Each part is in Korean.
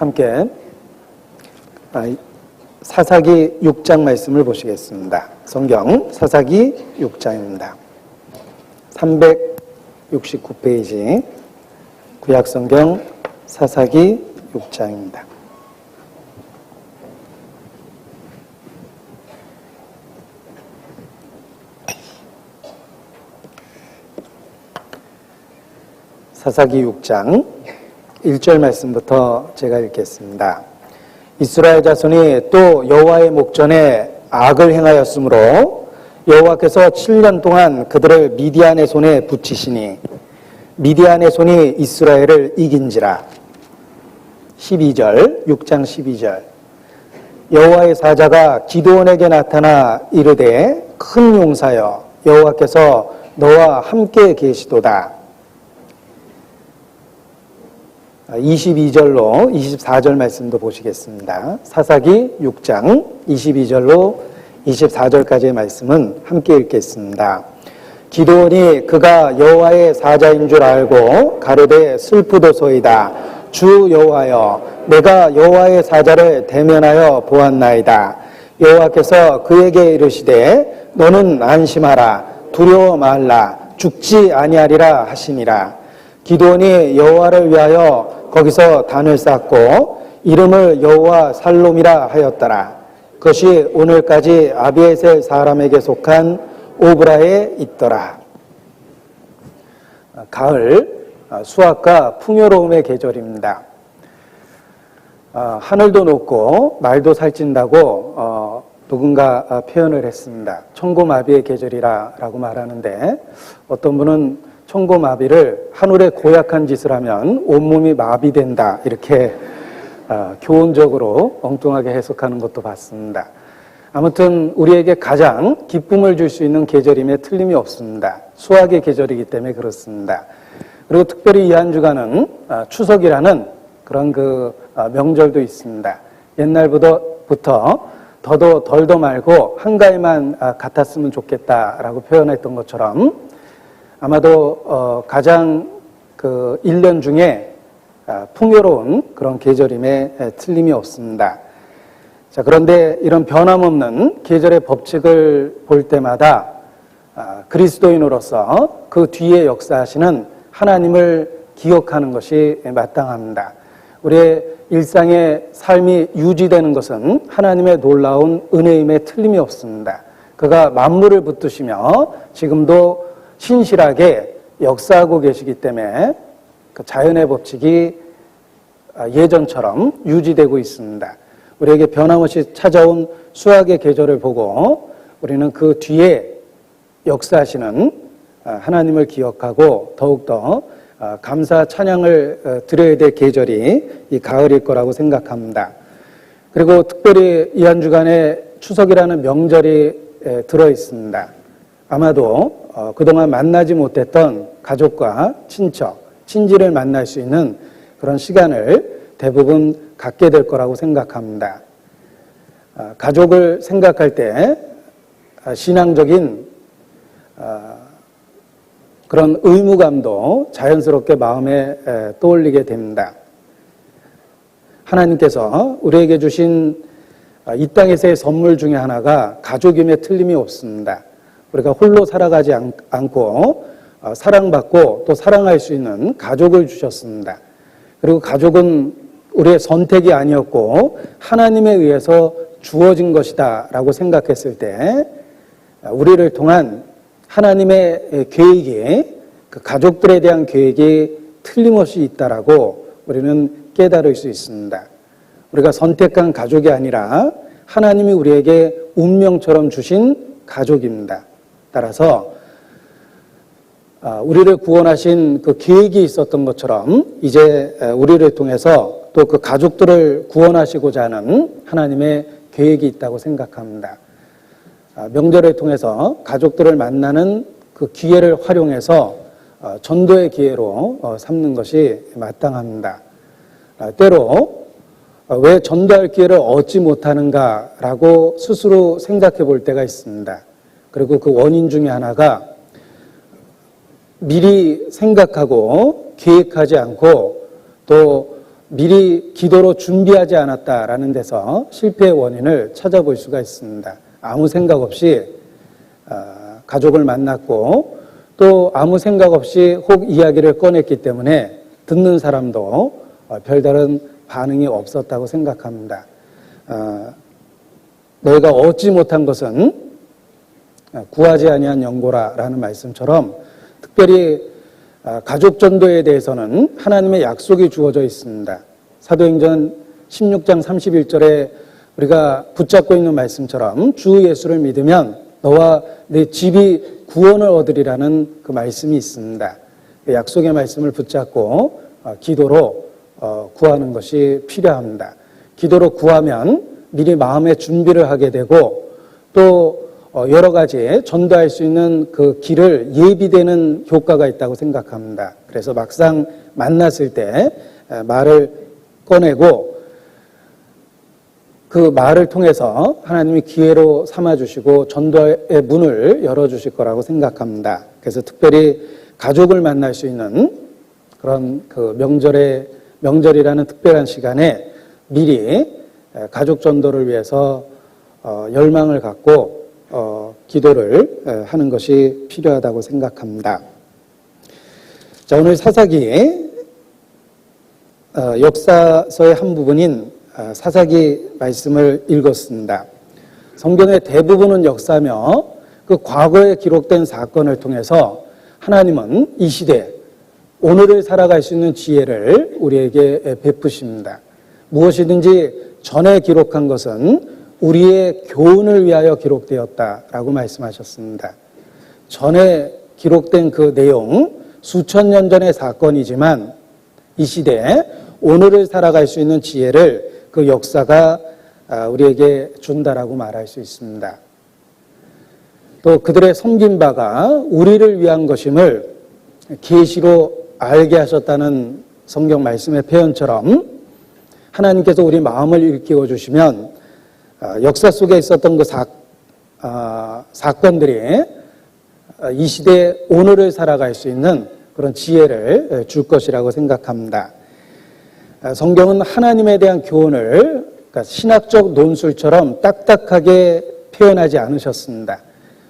함께 사사기 6장 말씀을 보시겠습니다. 성경 사사기 6장입니다. 369페이지 구약성경 사사기 6장입니다. 사사기 6장 1절 말씀부터 제가 읽겠습니다. 이스라엘 자손이 또 여호와의 목전에 악을 행하였으므로 여호와께서 7년 동안 그들을 미디안의 손에 붙이시니 미디안의 손이 이스라엘을 이긴지라. 12절 6장 12절 여호와의 사자가 기드온에게 나타나 이르되 큰 용사여 여호와께서 너와 함께 계시도다. 22절로 24절 말씀도 보시겠습니다. 사사기 6장 22절로 24절까지의 말씀은 함께 읽겠습니다. 기드온이 그가 여호와의 사자인 줄 알고 가로되 슬프도소이다. 주 여호와여 내가 여호와의 사자를 대면하여 보았나이다. 여호와께서 그에게 이르시되 너는 안심하라 두려워 말라 죽지 아니하리라 하시니라. 기드온이 여호와를 위하여 거기서 단을 쌓고 이름을 여호와 살롬이라 하였더라. 그것이 오늘까지 아비에셀 사람에게 속한 오브라에 있더라. 가을, 수확과 풍요로움의 계절입니다. 하늘도 높고 말도 살찐다고 누군가 표현을 했습니다. 천고마비의 계절이라고 말하는데 어떤 분은 천고마비를 하늘에 고약한 짓을 하면 온몸이 마비된다 이렇게 교훈적으로 엉뚱하게 해석하는 것도 봤습니다. 아무튼 우리에게 가장 기쁨을 줄 수 있는 계절임에 틀림이 없습니다. 수확의 계절이기 때문에 그렇습니다. 그리고 특별히 이 한 주간은 추석이라는 그런 명절도 있습니다. 옛날부터 더도 덜도 말고 한가위만 같았으면 좋겠다라고 표현했던 것처럼 아마도 가장 1년 중에 풍요로운 그런 계절임에 틀림이 없습니다. 자, 그런데 이런 변함없는 계절의 법칙을 볼 때마다 그리스도인으로서 그 뒤에 역사하시는 하나님을 기억하는 것이 마땅합니다. 우리의 일상의 삶이 유지되는 것은 하나님의 놀라운 은혜임에 틀림이 없습니다. 그가 만물을 붙드시며 지금도 신실하게 역사하고 계시기 때문에 그 자연의 법칙이 예전처럼 유지되고 있습니다. 우리에게 변함없이 찾아온 수확의 계절을 보고 우리는 그 뒤에 역사하시는 하나님을 기억하고 더욱더 감사 찬양을 드려야 될 계절이 이 가을일 거라고 생각합니다. 그리고 특별히 이 한 주간에 추석이라는 명절이 들어 있습니다. 아마도 그동안 만나지 못했던 가족과 친척, 친지를 만날 수 있는 그런 시간을 대부분 갖게 될 거라고 생각합니다. 가족을 생각할 때 신앙적인 그런 의무감도 자연스럽게 마음에 떠올리게 됩니다. 하나님께서 우리에게 주신 이 땅에서의 선물 중에 하나가 가족임에 틀림이 없습니다. 우리가 홀로 살아가지 않고 사랑받고 또 사랑할 수 있는 가족을 주셨습니다. 그리고 가족은 우리의 선택이 아니었고 하나님에 의해서 주어진 것이다 라고 생각했을 때 우리를 통한 하나님의 계획이 그 가족들에 대한 계획이 틀림없이 있다라고 우리는 깨달을 수 있습니다. 우리가 선택한 가족이 아니라 하나님이 우리에게 운명처럼 주신 가족입니다. 따라서 우리를 구원하신 그 계획이 있었던 것처럼 이제 우리를 통해서 또 그 가족들을 구원하시고자 하는 하나님의 계획이 있다고 생각합니다. 명절을 통해서 가족들을 만나는 그 기회를 활용해서 전도의 기회로 삼는 것이 마땅합니다. 때로 왜 전도할 기회를 얻지 못하는가라고 스스로 생각해 볼 때가 있습니다. 그리고 그 원인 중에 하나가 미리 생각하고 계획하지 않고 또 미리 기도로 준비하지 않았다라는 데서 실패의 원인을 찾아볼 수가 있습니다. 아무 생각 없이 가족을 만났고 또 아무 생각 없이 혹 이야기를 꺼냈기 때문에 듣는 사람도 별다른 반응이 없었다고 생각합니다. 너희가 얻지 못한 것은 구하지 아니한 연고라라는 말씀처럼 특별히 가족 전도에 대해서는 하나님의 약속이 주어져 있습니다. 사도행전 16장 31절에 우리가 붙잡고 있는 말씀처럼 주 예수를 믿으면 너와 내 집이 구원을 얻으리라는 그 말씀이 있습니다. 그 약속의 말씀을 붙잡고 기도로 구하는 것이 필요합니다. 기도로 구하면 미리 마음의 준비를 하게 되고 또 여러 가지 전도할 수 있는 그 길을 예비되는 효과가 있다고 생각합니다. 그래서 막상 만났을 때 말을 꺼내고 그 말을 통해서 하나님이 기회로 삼아주시고 전도의 문을 열어주실 거라고 생각합니다. 그래서 특별히 가족을 만날 수 있는 그런 그 명절이라는 특별한 시간에 미리 가족 전도를 위해서 열망을 갖고 기도를 하는 것이 필요하다고 생각합니다. 자, 오늘 사사기 역사서의 한 부분인 사사기 말씀을 읽었습니다. 성경의 대부분은 역사며 그 과거에 기록된 사건을 통해서 하나님은 이 시대 오늘을 살아갈 수 있는 지혜를 우리에게 베푸십니다. 무엇이든지 전에 기록한 것은 우리의 교훈을 위하여 기록되었다라고 말씀하셨습니다. 전에 기록된 그 내용 수천 년 전의 사건이지만 이 시대에 오늘을 살아갈 수 있는 지혜를 그 역사가 우리에게 준다라고 말할 수 있습니다. 또 그들의 섬긴 바가 우리를 위한 것임을 계시로 알게 하셨다는 성경 말씀의 표현처럼 하나님께서 우리 마음을 일깨워 주시면 역사 속에 있었던 그 사건들이 이 시대에 오늘을 살아갈 수 있는 그런 지혜를 줄 것이라고 생각합니다. 성경은 하나님에 대한 교훈을 그러니까 신학적 논술처럼 딱딱하게 표현하지 않으셨습니다.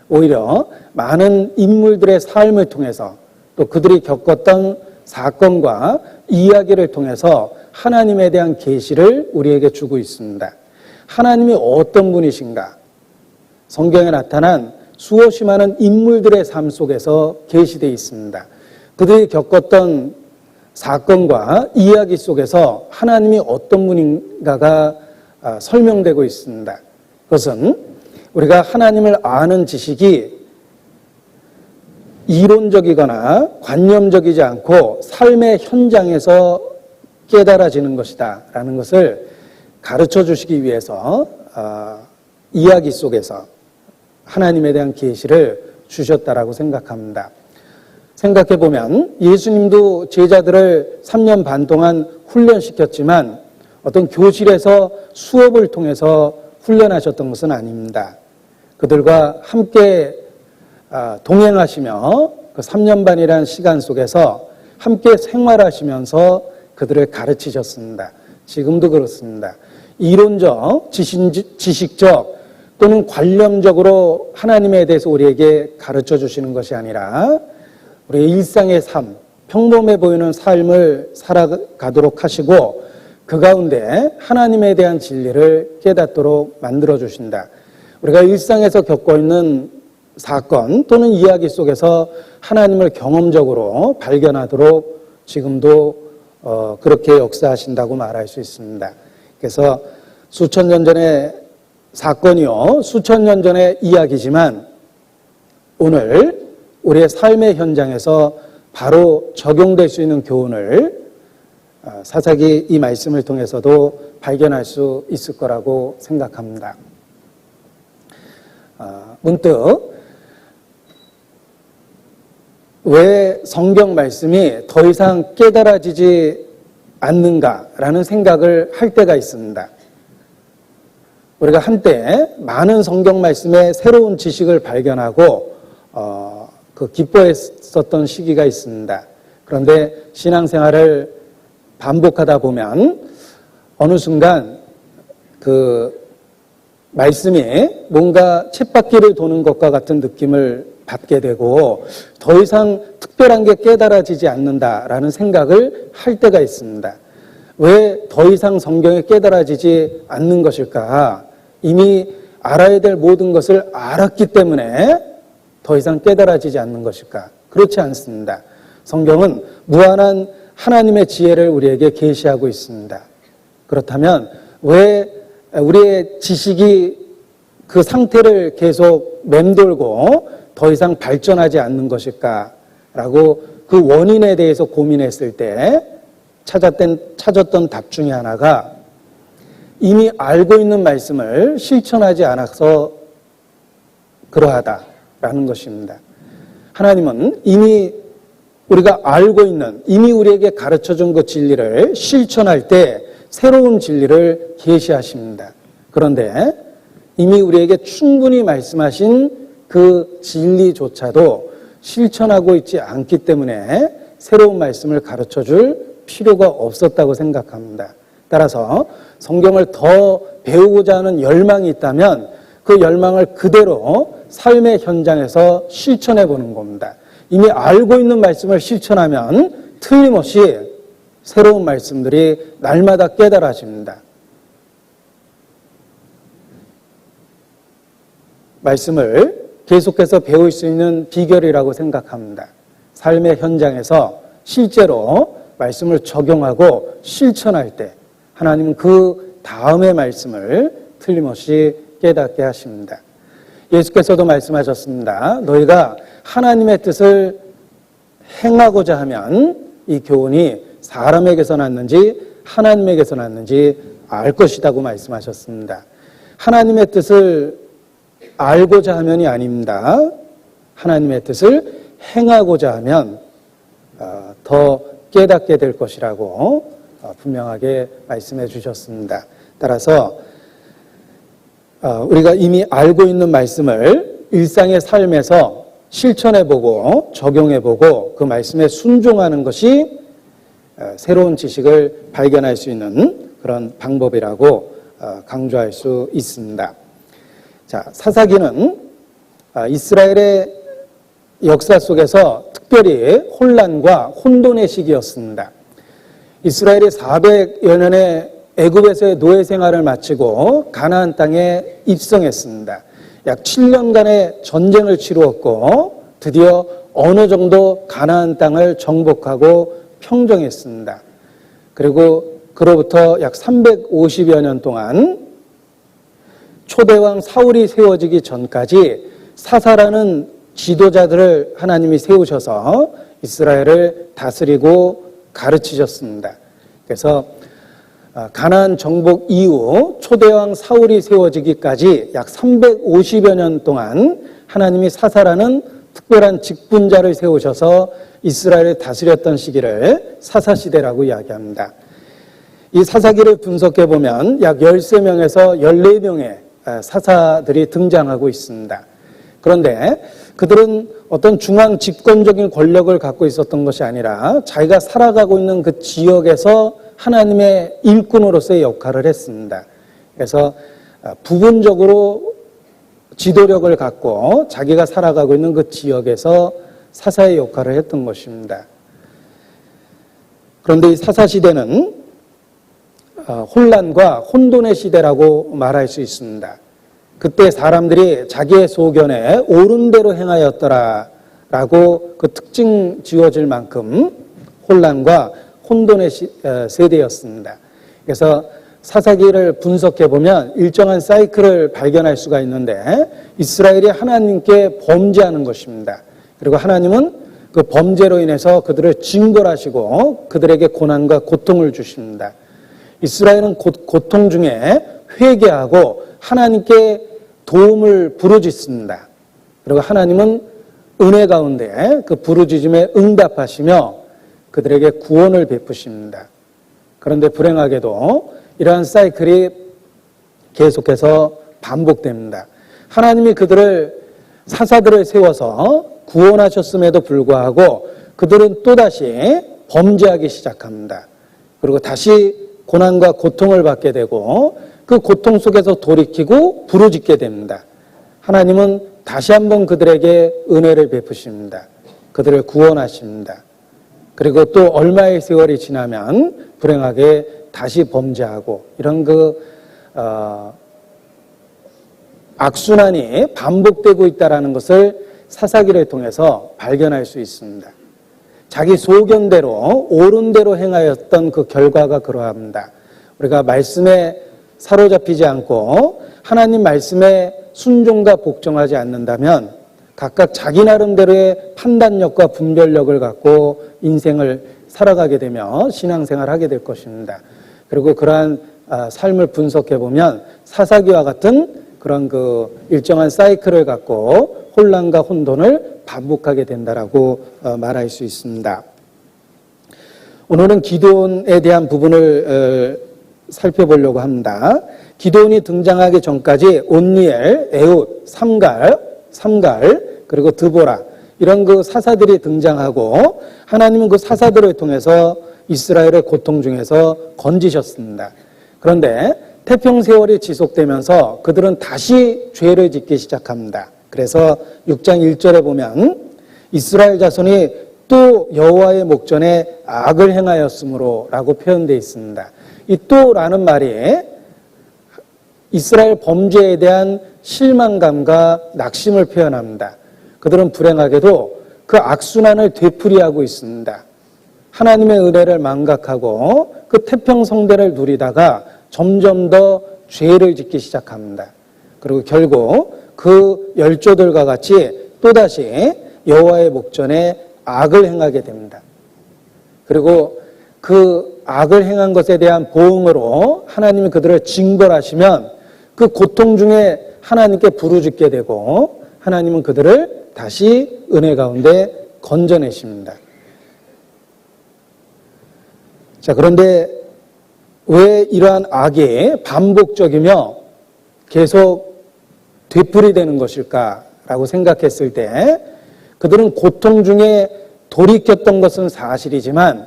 오히려 많은 인물들의 삶을 통해서 또 그들이 겪었던 사건과 이야기를 통해서 하나님에 대한 계시를 우리에게 주고 있습니다. 하나님이 어떤 분이신가? 성경에 나타난 수없이 많은 인물들의 삶 속에서 계시되어 있습니다. 그들이 겪었던 사건과 이야기 속에서 하나님이 어떤 분인가가 설명되고 있습니다. 그것은 우리가 하나님을 아는 지식이 이론적이거나 관념적이지 않고 삶의 현장에서 깨달아지는 것이다 라는 것을 가르쳐 주시기 위해서 이야기 속에서 하나님에 대한 계시를 주셨다라고 생각합니다. 생각해 보면 예수님도 제자들을 3년 반 동안 훈련시켰지만 어떤 교실에서 수업을 통해서 훈련하셨던 것은 아닙니다. 그들과 함께 동행하시며 그 3년 반이라는 시간 속에서 함께 생활하시면서 그들을 가르치셨습니다. 지금도 그렇습니다. 이론적, 지식적 또는 관념적으로 하나님에 대해서 우리에게 가르쳐 주시는 것이 아니라 우리의 일상의 삶, 평범해 보이는 삶을 살아가도록 하시고 그 가운데 하나님에 대한 진리를 깨닫도록 만들어 주신다. 우리가 일상에서 겪고 있는 사건 또는 이야기 속에서 하나님을 경험적으로 발견하도록 지금도 그렇게 역사하신다고 말할 수 있습니다. 그래서 수천 년 전의 사건이요, 수천 년 전의 이야기지만 오늘 우리의 삶의 현장에서 바로 적용될 수 있는 교훈을 사사기 이 말씀을 통해서도 발견할 수 있을 거라고 생각합니다. 문득 왜 성경 말씀이 더 이상 깨달아지지 않는가라는 생각을 할 때가 있습니다. 우리가 한때 많은 성경 말씀에 새로운 지식을 발견하고 그 기뻐했었던 시기가 있습니다. 그런데 신앙생활을 반복하다 보면 어느 순간 그 말씀이 뭔가 쳇바퀴를 도는 것과 같은 느낌을 받게 되고 더 이상 특별한 게 깨달아지지 않는다라는 생각을 할 때가 있습니다. 왜 더 이상 성경에 깨달아지지 않는 것일까? 이미 알아야 될 모든 것을 알았기 때문에 더 이상 깨달아지지 않는 것일까? 그렇지 않습니다. 성경은 무한한 하나님의 지혜를 우리에게 계시하고 있습니다. 그렇다면 왜 우리의 지식이 그 상태를 계속 맴돌고 더 이상 발전하지 않는 것일까라고 그 원인에 대해서 고민했을 때 찾았던 답 중에 하나가 이미 알고 있는 말씀을 실천하지 않아서 그러하다라는 것입니다. 하나님은 이미 우리가 알고 있는, 이미 우리에게 가르쳐준 그 진리를 실천할 때 새로운 진리를 계시하십니다. 그런데 이미 우리에게 충분히 말씀하신 그 진리조차도 실천하고 있지 않기 때문에 새로운 말씀을 가르쳐줄 필요가 없었다고 생각합니다. 따라서 성경을 더 배우고자 하는 열망이 있다면 그 열망을 그대로 삶의 현장에서 실천해 보는 겁니다. 이미 알고 있는 말씀을 실천하면 틀림없이 새로운 말씀들이 날마다 깨달아집니다. 말씀을 계속해서 배울 수 있는 비결이라고 생각합니다. 삶의 현장에서 실제로 말씀을 적용하고 실천할 때 하나님은 그 다음의 말씀을 틀림없이 깨닫게 하십니다. 예수께서도 말씀하셨습니다. 너희가 하나님의 뜻을 행하고자 하면 이 교훈이 사람에게서 났는지 하나님에게서 났는지 알 것이라고 말씀하셨습니다. 하나님의 뜻을 알고자 하면이 아닙니다. 하나님의 뜻을 행하고자 하면 더 깨닫게 될 것이라고 분명하게 말씀해 주셨습니다. 따라서 우리가 이미 알고 있는 말씀을 일상의 삶에서 실천해보고 적용해보고 그 말씀에 순종하는 것이 새로운 지식을 발견할 수 있는 그런 방법이라고 강조할 수 있습니다. 자, 사사기는 이스라엘의 역사 속에서 특별히 혼란과 혼돈의 시기였습니다. 이스라엘이 400여 년의 애굽에서의 노예 생활을 마치고 가나안 땅에 입성했습니다. 약 7년간의 전쟁을 치루었고 드디어 어느 정도 가나안 땅을 정복하고 평정했습니다. 그리고 그로부터 약 350여 년 동안 초대왕 사울이 세워지기 전까지 사사라는 지도자들을 하나님이 세우셔서 이스라엘을 다스리고 가르치셨습니다. 그래서 가나안 정복 이후 초대왕 사울이 세워지기까지 약 350여 년 동안 하나님이 사사라는 특별한 직분자를 세우셔서 이스라엘을 다스렸던 시기를 사사시대라고 이야기합니다. 이 사사기를 분석해 보면 약 13명에서 14명의 사사들이 등장하고 있습니다. 그런데 그들은 어떤 중앙 집권적인 권력을 갖고 있었던 것이 아니라 자기가 살아가고 있는 그 지역에서 하나님의 일꾼으로서의 역할을 했습니다. 그래서 부분적으로 지도력을 갖고 자기가 살아가고 있는 그 지역에서 사사의 역할을 했던 것입니다. 그런데 이 사사시대는 혼란과 혼돈의 시대라고 말할 수 있습니다. 그때 사람들이 자기의 소견에 옳은 대로 행하였더라라고 그 특징 지어질 만큼 혼란과 혼돈의 세대였습니다. 그래서 사사기를 분석해 보면 일정한 사이클을 발견할 수가 있는데 이스라엘이 하나님께 범죄하는 것입니다. 그리고 하나님은 그 범죄로 인해서 그들을 징벌하시고 그들에게 고난과 고통을 주십니다. 이스라엘은 고통 중에 회개하고 하나님께 도움을 부르짖습니다. 그리고 하나님은 은혜 가운데 그 부르짖음에 응답하시며 그들에게 구원을 베푸십니다. 그런데 불행하게도 이러한 사이클이 계속해서 반복됩니다. 하나님이 사사들을 세워서 구원하셨음에도 불구하고 그들은 또다시 범죄하기 시작합니다. 그리고 다시 고난과 고통을 받게 되고 그 고통 속에서 돌이키고 부르짖게 됩니다. 하나님은 다시 한번 그들에게 은혜를 베푸십니다. 그들을 구원하십니다. 그리고 또 얼마의 세월이 지나면 불행하게 다시 범죄하고 이런 악순환이 반복되고 있다는 것을 사사기를 통해서 발견할 수 있습니다. 자기 소견대로 옳은 대로 행하였던 그 결과가 그러합니다. 우리가 말씀에 사로잡히지 않고 하나님 말씀에 순종과 복종하지 않는다면 각각 자기 나름대로의 판단력과 분별력을 갖고 인생을 살아가게 되며 신앙생활을 하게 될 것입니다. 그리고 그러한 삶을 분석해 보면 사사기와 같은 그런 일정한 사이클을 갖고 혼란과 혼돈을 반복하게 된다라고 말할 수 있습니다. 오늘은 기드온에 대한 부분을 살펴보려고 합니다. 기드온이 등장하기 전까지 온니엘, 에훗, 삼갈, 그리고 드보라 이런 사사들이 등장하고 하나님은 그 사사들을 통해서 이스라엘의 고통 중에서 건지셨습니다. 그런데 태평세월이 지속되면서 그들은 다시 죄를 짓기 시작합니다. 그래서 6장 1절에 보면 이스라엘 자손이 또 여호와의 목전에 악을 행하였으므로 라고 표현되어 있습니다. 이 또라는 말이 이스라엘 범죄에 대한 실망감과 낙심을 표현합니다. 그들은 불행하게도 그 악순환을 되풀이하고 있습니다. 하나님의 은혜를 망각하고 그 태평성대를 누리다가 점점 더 죄를 짓기 시작합니다. 그리고 결국 그 열조들과 같이 또다시 여호와의 목전에 악을 행하게 됩니다. 그리고 그 악을 행한 것에 대한 보응으로 하나님이 그들을 징벌하시면 그 고통 중에 하나님께 부르짖게 되고 하나님은 그들을 다시 은혜 가운데 건져내십니다. 자, 그런데 왜 이러한 악이 반복적이며 계속 되풀이되는 것일까라고 생각했을 때 그들은 고통 중에 돌이켰던 것은 사실이지만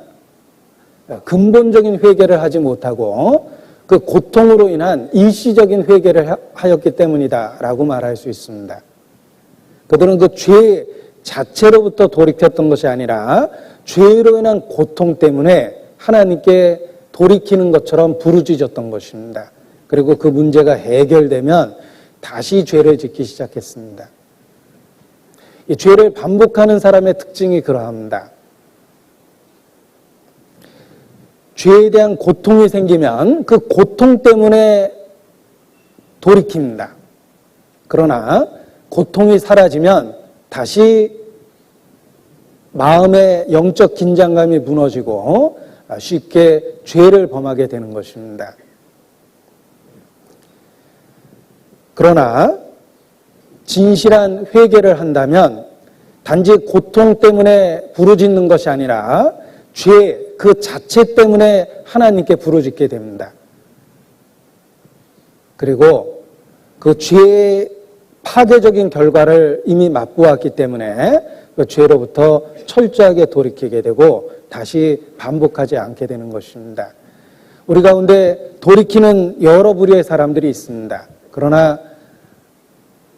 근본적인 회개를 하지 못하고 그 고통으로 인한 일시적인 회개를 하였기 때문이다라고 말할 수 있습니다. 그들은 그 죄 자체로부터 돌이켰던 것이 아니라 죄로 인한 고통 때문에 하나님께 돌이키는 것처럼 부르짖었던 것입니다. 그리고 그 문제가 해결되면 다시 죄를 짓기 시작했습니다. 이 죄를 반복하는 사람의 특징이 그러합니다. 죄에 대한 고통이 생기면 그 고통 때문에 돌이킵니다. 그러나 고통이 사라지면 다시 마음의 영적 긴장감이 무너지고 쉽게 죄를 범하게 되는 것입니다. 그러나 진실한 회개를 한다면 단지 고통 때문에 부르짖는 것이 아니라 죄 그 자체 때문에 하나님께 부르짖게 됩니다. 그리고 그 죄의 파괴적인 결과를 이미 맛보았기 때문에 그 죄로부터 철저하게 돌이키게 되고 다시 반복하지 않게 되는 것입니다. 우리 가운데 돌이키는 여러 부류의 사람들이 있습니다. 그러나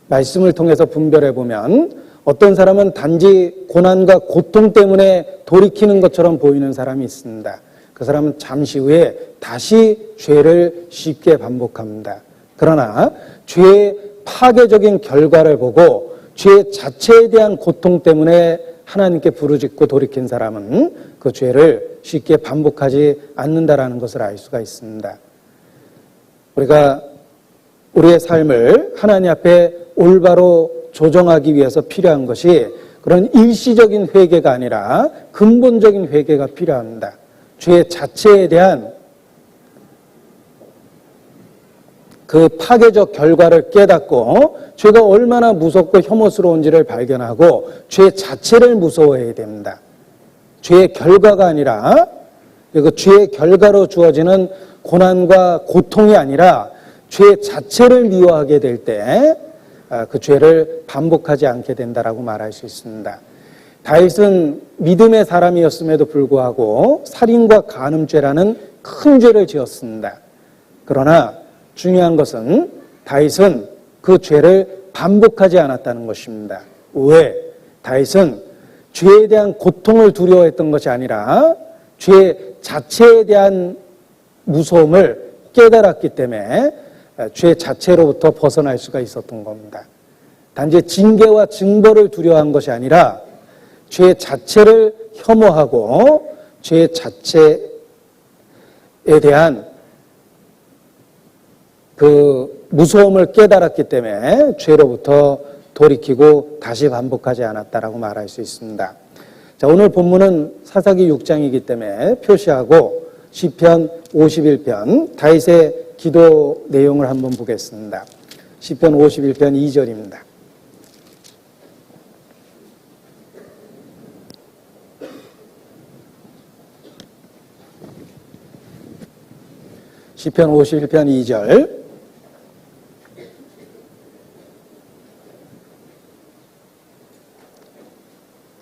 말씀을 통해서 분별해 보면 어떤 사람은 단지 고난과 고통 때문에 돌이키는 것처럼 보이는 사람이 있습니다. 그 사람은 잠시 후에 다시 죄를 쉽게 반복합니다. 그러나 죄의 파괴적인 결과를 보고 죄 자체에 대한 고통 때문에 하나님께 부르짖고 돌이킨 사람은 그 죄를 쉽게 반복하지 않는다라는 것을 알 수가 있습니다. 우리가 우리의 삶을 하나님 앞에 올바로 조정하기 위해서 필요한 것이 그런 일시적인 회개가 아니라 근본적인 회개가 필요합니다. 죄 자체에 대한 그 파괴적 결과를 깨닫고 죄가 얼마나 무섭고 혐오스러운지를 발견하고 죄 자체를 무서워해야 됩니다. 죄의 결과가 아니라 그 죄의 결과로 주어지는 고난과 고통이 아니라 죄 자체를 미워하게 될 때 그 죄를 반복하지 않게 된다라고 말할 수 있습니다. 다윗은 믿음의 사람이었음에도 불구하고 살인과 간음죄라는 큰 죄를 지었습니다. 그러나 중요한 것은 다윗은 그 죄를 반복하지 않았다는 것입니다. 왜? 다윗은 죄에 대한 고통을 두려워했던 것이 아니라 죄 자체에 대한 무서움을 깨달았기 때문에 죄 자체로부터 벗어날 수가 있었던 겁니다. 단지 징계와 징벌을 두려워한 것이 아니라 죄 자체를 혐오하고 죄 자체에 대한 그 무서움을 깨달았기 때문에 죄로부터 돌이키고 다시 반복하지 않았다라고 말할 수 있습니다. 자, 오늘 본문은 사사기 6장이기 때문에 표시하고 시편 51편 다윗의 기도 내용을 한번 보겠습니다. 시편 51편 2절입니다. 시편 51편 2절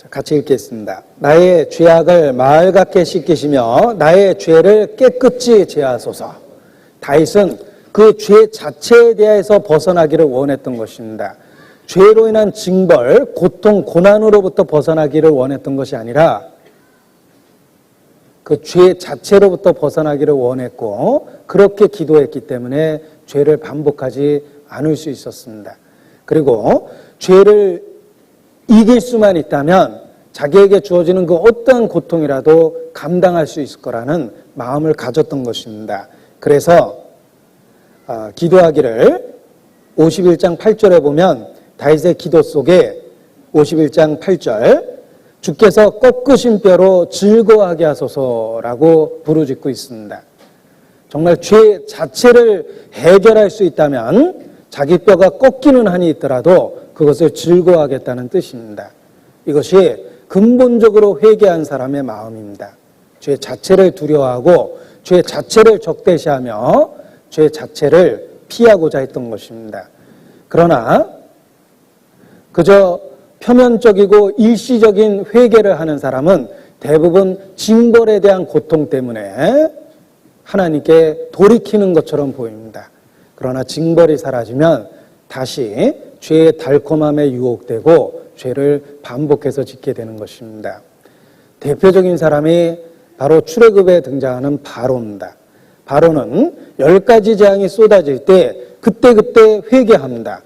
같이 읽겠습니다. 나의 죄악을 마을 같게 씻기시며 나의 죄를 깨끗이 제하소서. 다윗은 그 죄 자체에 대해서 벗어나기를 원했던 것입니다. 죄로 인한 징벌, 고통, 고난으로부터 벗어나기를 원했던 것이 아니라 그 죄 자체로부터 벗어나기를 원했고 그렇게 기도했기 때문에 죄를 반복하지 않을 수 있었습니다. 그리고 죄를 이길 수만 있다면 자기에게 주어지는 그 어떠한 고통이라도 감당할 수 있을 거라는 마음을 가졌던 것입니다. 그래서 기도하기를 51장 8절에 보면 다윗의 기도 속에 51장 8절 주께서 꺾으신 뼈로 즐거워하게 하소서라고 부르짖고 있습니다. 정말 죄 자체를 해결할 수 있다면 자기 뼈가 꺾이는 한이 있더라도 그것을 즐거워하겠다는 뜻입니다. 이것이 근본적으로 회개한 사람의 마음입니다. 죄 자체를 두려워하고 죄 자체를 적대시하며 죄 자체를 피하고자 했던 것입니다. 그러나 그저 표면적이고 일시적인 회개를 하는 사람은 대부분 징벌에 대한 고통 때문에 하나님께 돌이키는 것처럼 보입니다. 그러나 징벌이 사라지면 다시 죄의 달콤함에 유혹되고 죄를 반복해서 짓게 되는 것입니다. 대표적인 사람이 바로 출애굽에 등장하는 바로입니다. 바로는 10가지 재앙이 쏟아질 때 그때그때 회개합니다.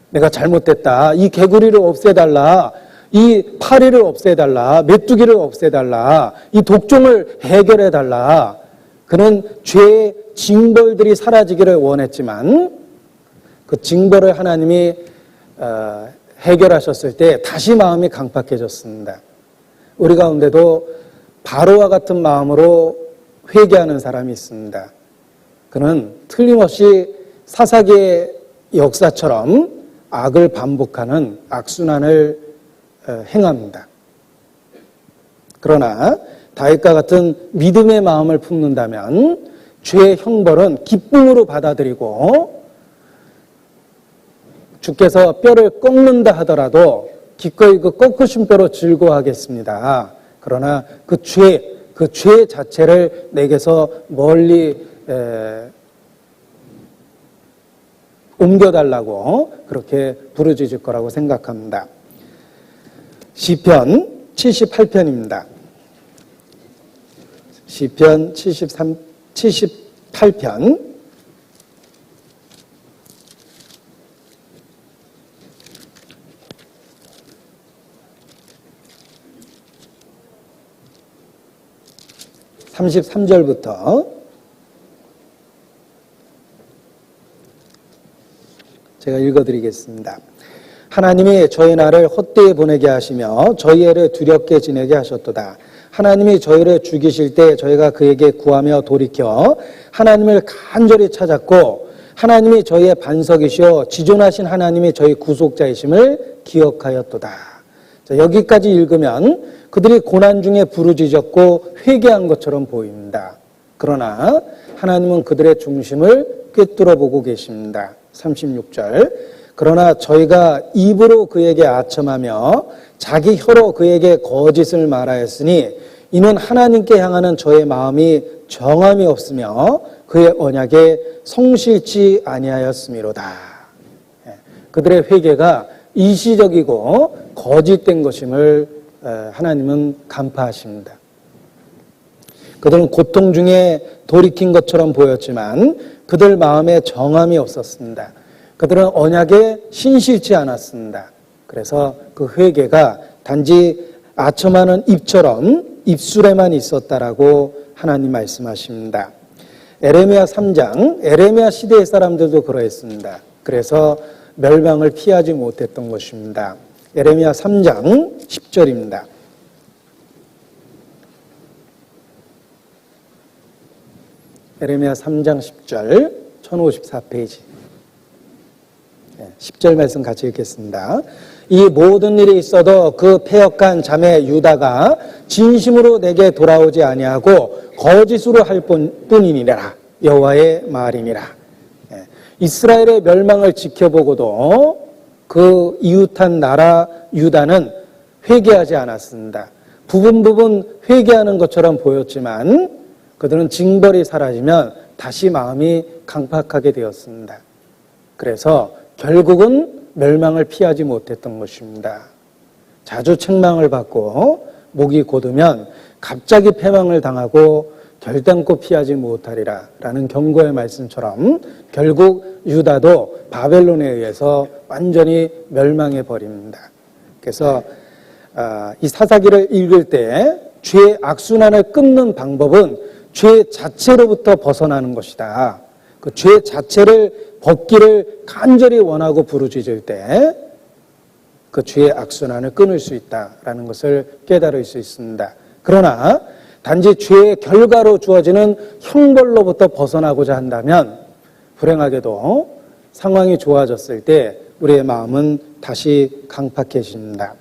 내가 잘못됐다. 이 개구리를 없애달라. 이 파리를 없애달라. 메뚜기를 없애달라. 이 독종을 해결해달라. 그는 죄의 징벌들이 사라지기를 원했지만 그 징벌을 하나님이 해결하셨을 때 다시 마음이 강팍해졌습니다. 우리 가운데도 바로와 같은 마음으로 회개하는 사람이 있습니다. 그는 틀림없이 사사기의 역사처럼 악을 반복하는 악순환을 행합니다. 그러나 다윗과 같은 믿음의 마음을 품는다면 죄의 형벌은 기쁨으로 받아들이고 주께서 뼈를 꺾는다 하더라도 기꺼이 그 꺾으신 뼈로 즐거워하겠습니다. 그러나 그 죄 자체를 내게서 멀리 옮겨달라고 그렇게 부르짖을 거라고 생각합니다. 시편 78편입니다. 시편 78편 33절부터 제가 읽어드리겠습니다. 하나님이 저희 날을 헛되이 보내게 하시며 저희 애를 두렵게 지내게 하셨도다. 하나님이 저희를 죽이실 때 저희가 그에게 구하며 돌이켜 하나님을 간절히 찾았고 하나님이 저희의 반석이시오 지존하신 하나님이 저희 구속자이심을 기억하였도다. 자, 여기까지 읽으면 그들이 고난 중에 부르짖었고 회개한 것처럼 보입니다. 그러나 하나님은 그들의 중심을 꿰뚫어 보고 계십니다. 36절 그러나 저희가 입으로 그에게 아첨하며 자기 혀로 그에게 거짓을 말하였으니 이는 하나님께 향하는 저의 마음이 정함이 없으며 그의 언약에 성실치 아니하였음이로다. 그들의 회개가 일시적이고 거짓된 것임을 하나님은 간파하십니다. 그들은 고통 중에 돌이킨 것처럼 보였지만 그들 마음에 정함이 없었습니다. 그들은 언약에 신실치 않았습니다. 그래서 그 회개가 단지 아첨하는 입처럼 입술에만 있었다라고 하나님 말씀하십니다. 에레미야 3장, 에레미야 시대의 사람들도 그러했습니다. 그래서 멸망을 피하지 못했던 것입니다. 에레미야 3장 10절입니다. 에레미야 3장 10절 1054페이지 10절 말씀 같이 읽겠습니다. 이 모든 일이 있어도 그 패역한 자매 유다가 진심으로 내게 돌아오지 아니하고 거짓으로 할 뿐이니라. 여호와의 말이니라. 이스라엘의 멸망을 지켜보고도 그 이웃한 나라 유다는 회개하지 않았습니다. 부분 회개하는 것처럼 보였지만 그들은 징벌이 사라지면 다시 마음이 강팍하게 되었습니다. 그래서 결국은 멸망을 피하지 못했던 것입니다. 자주 책망을 받고 목이 곧으면 갑자기 패망을 당하고 결단코 피하지 못하리라 라는 경고의 말씀처럼 결국 유다도 바벨론에 의해서 완전히 멸망해 버립니다. 그래서 이 사사기를 읽을 때 죄의 악순환을 끊는 방법은 죄 자체로부터 벗어나는 것이다. 그 죄 자체를 벗기를 간절히 원하고 부르짖을 때 그 죄의 악순환을 끊을 수 있다라는 것을 깨달을 수 있습니다. 그러나 단지 죄의 결과로 주어지는 형벌로부터 벗어나고자 한다면 불행하게도 상황이 좋아졌을 때 우리의 마음은 다시 강팍해집니다.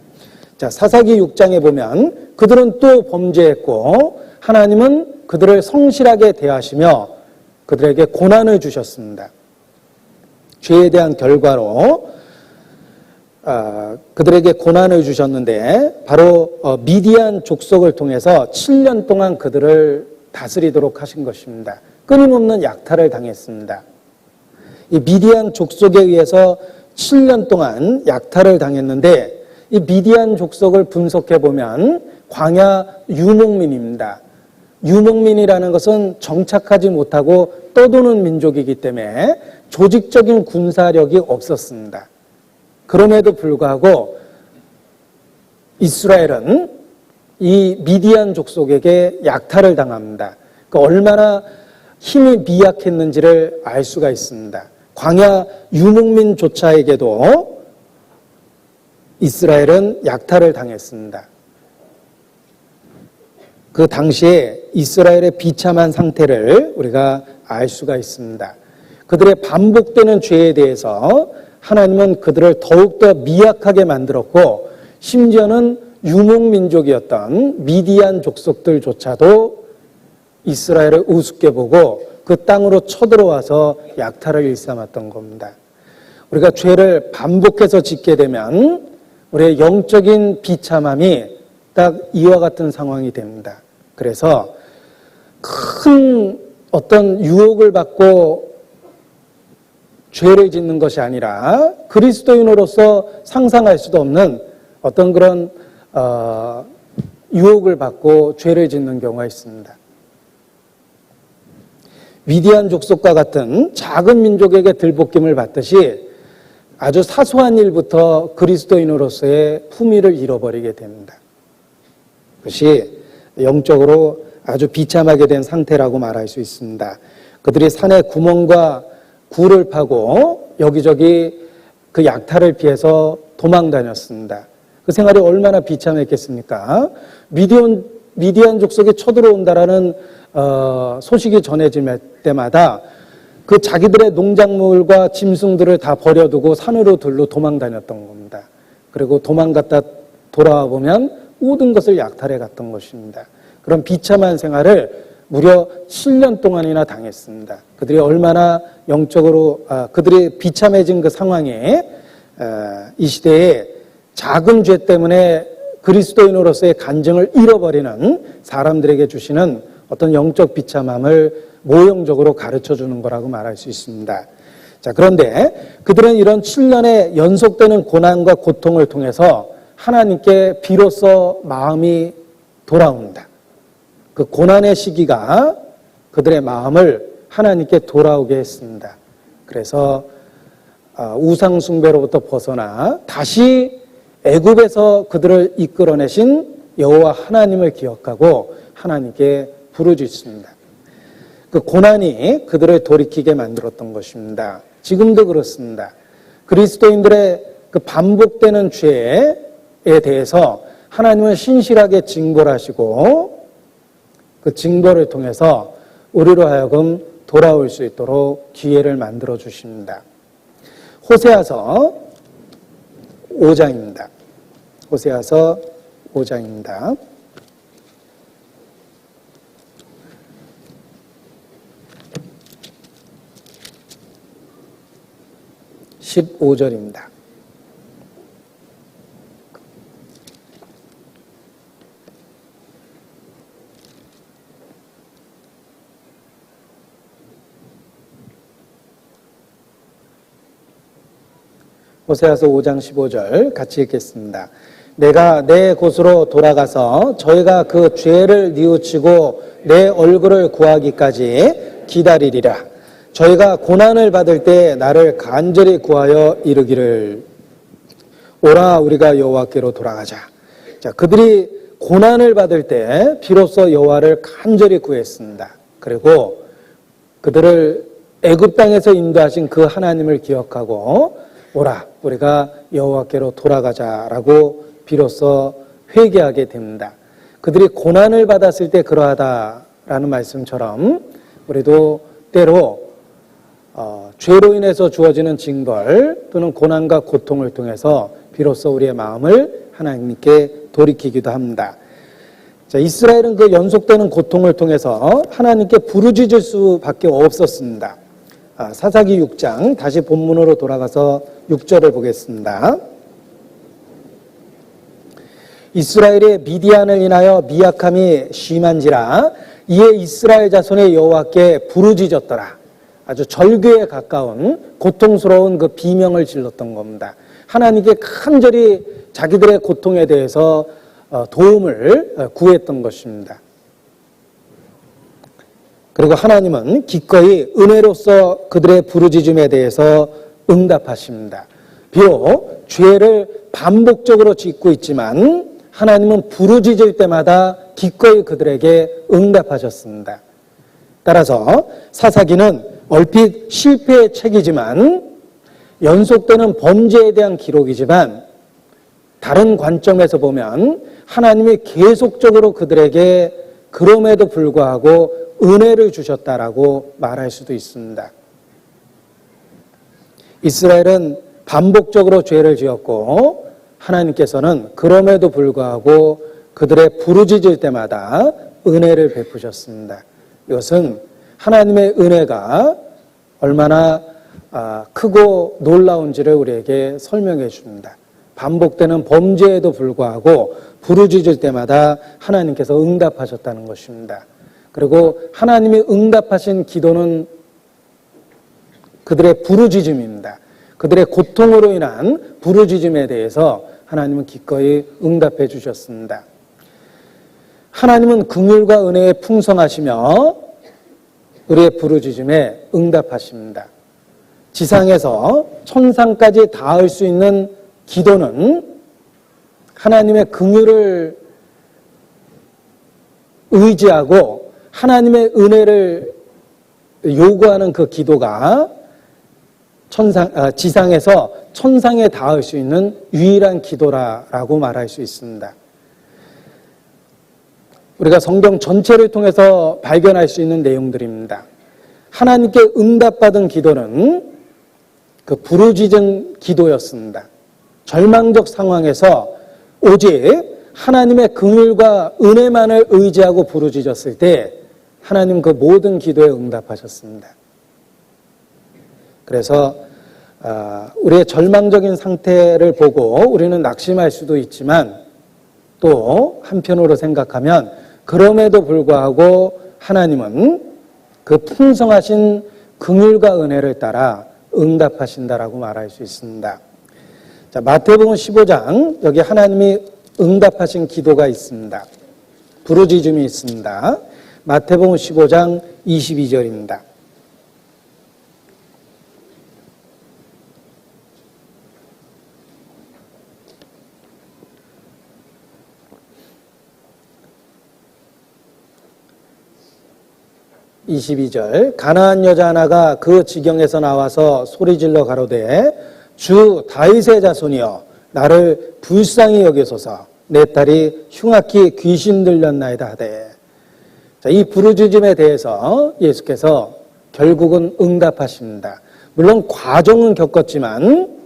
자, 사사기 6장에 보면 그들은 또 범죄했고 하나님은 그들을 성실하게 대하시며 그들에게 고난을 주셨습니다. 죄에 대한 결과로 그들에게 고난을 주셨는데 바로 미디안 족속을 통해서 7년 동안 그들을 다스리도록 하신 것입니다. 끊임없는 약탈을 당했습니다. 이 미디안 족속에 의해서 7년 동안 약탈을 당했는데 이 미디안 족속을 분석해 보면 광야 유목민입니다. 유목민이라는 것은 정착하지 못하고 떠도는 민족이기 때문에 조직적인 군사력이 없었습니다. 그럼에도 불구하고 이스라엘은 이 미디안 족속에게 약탈을 당합니다. 그러니까 얼마나 힘이 미약했는지를 알 수가 있습니다. 광야 유목민조차에게도 이스라엘은 약탈을 당했습니다. 그 당시에 이스라엘의 비참한 상태를 우리가 알 수가 있습니다. 그들의 반복되는 죄에 대해서 하나님은 그들을 더욱더 미약하게 만들었고 심지어는 유목민족이었던 미디안 족속들조차도 이스라엘을 우습게 보고 그 땅으로 쳐들어와서 약탈을 일삼았던 겁니다. 우리가 죄를 반복해서 짓게 되면 우리의 영적인 비참함이 딱 이와 같은 상황이 됩니다. 그래서 큰 어떤 유혹을 받고 죄를 짓는 것이 아니라 그리스도인으로서 상상할 수도 없는 어떤 그런 유혹을 받고 죄를 짓는 경우가 있습니다. 미디안 족속과 같은 작은 민족에게 들볶임을 받듯이 아주 사소한 일부터 그리스도인으로서의 품위를 잃어버리게 됩니다. 그것이 영적으로 아주 비참하게 된 상태라고 말할 수 있습니다. 그들이 산에 구멍과 굴을 파고 여기저기 그 약탈을 피해서 도망 다녔습니다. 그 생활이 얼마나 비참했겠습니까? 미디안 족속이 쳐들어온다라는 소식이 전해질 때마다 그 자기들의 농작물과 짐승들을 다 버려두고 산으로 들로 도망 다녔던 겁니다. 그리고 도망갔다 돌아와 보면 모든 것을 약탈해 갔던 것입니다. 그런 비참한 생활을 무려 7년 동안이나 당했습니다. 그들이 얼마나 영적으로 그들이 비참해진 그 상황에 이 시대에 작은 죄 때문에 그리스도인으로서의 간증을 잃어버리는 사람들에게 주시는 어떤 영적 비참함을 모형적으로 가르쳐 주는 거라고 말할 수 있습니다. 자, 그런데 그들은 이런 7년의 연속되는 고난과 고통을 통해서 하나님께 비로소 마음이 돌아온다. 그 고난의 시기가 그들의 마음을 하나님께 돌아오게 했습니다. 그래서 우상 숭배로부터 벗어나 다시 애굽에서 그들을 이끌어내신 여호와 하나님을 기억하고 하나님께 부르짖습니다. 그 고난이 그들을 돌이키게 만들었던 것입니다. 지금도 그렇습니다. 그리스도인들의 그 반복되는 죄에 대해서 하나님은 신실하게 징벌 하시고 그 징벌을 통해서 우리로 하여금 돌아올 수 있도록 기회를 만들어 주십니다. 호세아서 5장입니다. 호세아서 5장입니다. 15절입니다. 호세아서 5장 15절 같이 읽겠습니다. 내가 내 곳으로 돌아가서 저희가 그 죄를 뉘우치고 내 얼굴을 구하기까지 기다리리라. 저희가 고난을 받을 때 나를 간절히 구하여 이르기를 오라 우리가 여호와께로 돌아가자. 자, 그들이 고난을 받을 때 비로소 여호와를 간절히 구했습니다. 그리고 그들을 애굽 땅에서 인도하신 그 하나님을 기억하고 오라 우리가 여호와께로 돌아가자라고 비로소 회개하게 됩니다. 그들이 고난을 받았을 때 그러하다라는 말씀처럼 우리도 때로 죄로 인해서 주어지는 징벌 또는 고난과 고통을 통해서 비로소 우리의 마음을 하나님께 돌이키기도 합니다. 자, 이스라엘은 그 연속되는 고통을 통해서 하나님께 부르짖을 수밖에 없었습니다. 사사기 6장 다시 본문으로 돌아가서 6절을 보겠습니다. 이스라엘의 미디안을 인하여 미약함이 심한지라 이에 이스라엘 자손의 여호와께 부르짖었더라. 아주 절규에 가까운 고통스러운 그 비명을 질렀던 겁니다. 하나님께 간절히 자기들의 고통에 대해서 도움을 구했던 것입니다. 그리고 하나님은 기꺼이 은혜로서 그들의 부르짖음에 대해서 응답하십니다. 비록 죄를 반복적으로 짓고 있지만 하나님은 부르짖을 때마다 기꺼이 그들에게 응답하셨습니다. 따라서 사사기는 얼핏 실패의 책이지만 연속되는 범죄에 대한 기록이지만 다른 관점에서 보면 하나님이 계속적으로 그들에게 그럼에도 불구하고 은혜를 주셨다라고 말할 수도 있습니다. 이스라엘은 반복적으로 죄를 지었고 하나님께서는 그럼에도 불구하고 그들의 부르짖을 때마다 은혜를 베푸셨습니다. 이것은 하나님의 은혜가 얼마나 크고 놀라운지를 우리에게 설명해 줍니다. 반복되는 범죄에도 불구하고 부르짖을 때마다 하나님께서 응답하셨다는 것입니다. 그리고 하나님이 응답하신 기도는 그들의 부르짖음입니다. 그들의 고통으로 인한 부르짖음에 대해서 하나님은 기꺼이 응답해 주셨습니다. 하나님은 긍휼과 은혜에 풍성하시며 우리의 부르짖음에 응답하십니다. 지상에서 천상까지 닿을 수 있는 기도는 하나님의 긍휼을 의지하고 하나님의 은혜를 요구하는 그 기도가 지상에서 천상에 닿을 수 있는 유일한 기도라고 말할 수 있습니다. 우리가 성경 전체를 통해서 발견할 수 있는 내용들입니다. 하나님께 응답받은 기도는 그 부르짖은 기도였습니다. 절망적 상황에서 오직 하나님의 긍휼과 은혜만을 의지하고 부르짖었을 때 하나님 그 모든 기도에 응답하셨습니다. 그래서 우리의 절망적인 상태를 보고 우리는 낙심할 수도 있지만 또 한편으로 생각하면 그럼에도 불구하고 하나님은 그 풍성하신 긍휼과 은혜를 따라 응답하신다라고 말할 수 있습니다. 자, 마태복음 15장 여기 하나님이 응답하신 기도가 있습니다. 부르짖음이 있습니다. 마태복음 15장 22절입니다. 가나안 여자 하나가 그 지경에서 나와서 소리질러 가로되 주 다윗의 자손이여 나를 불쌍히 여기소서 내 딸이 흉악히 귀신 들렸나이다 하되. 자, 이 부르짖음에 대해서 예수께서 결국은 응답하십니다. 물론 과정은 겪었지만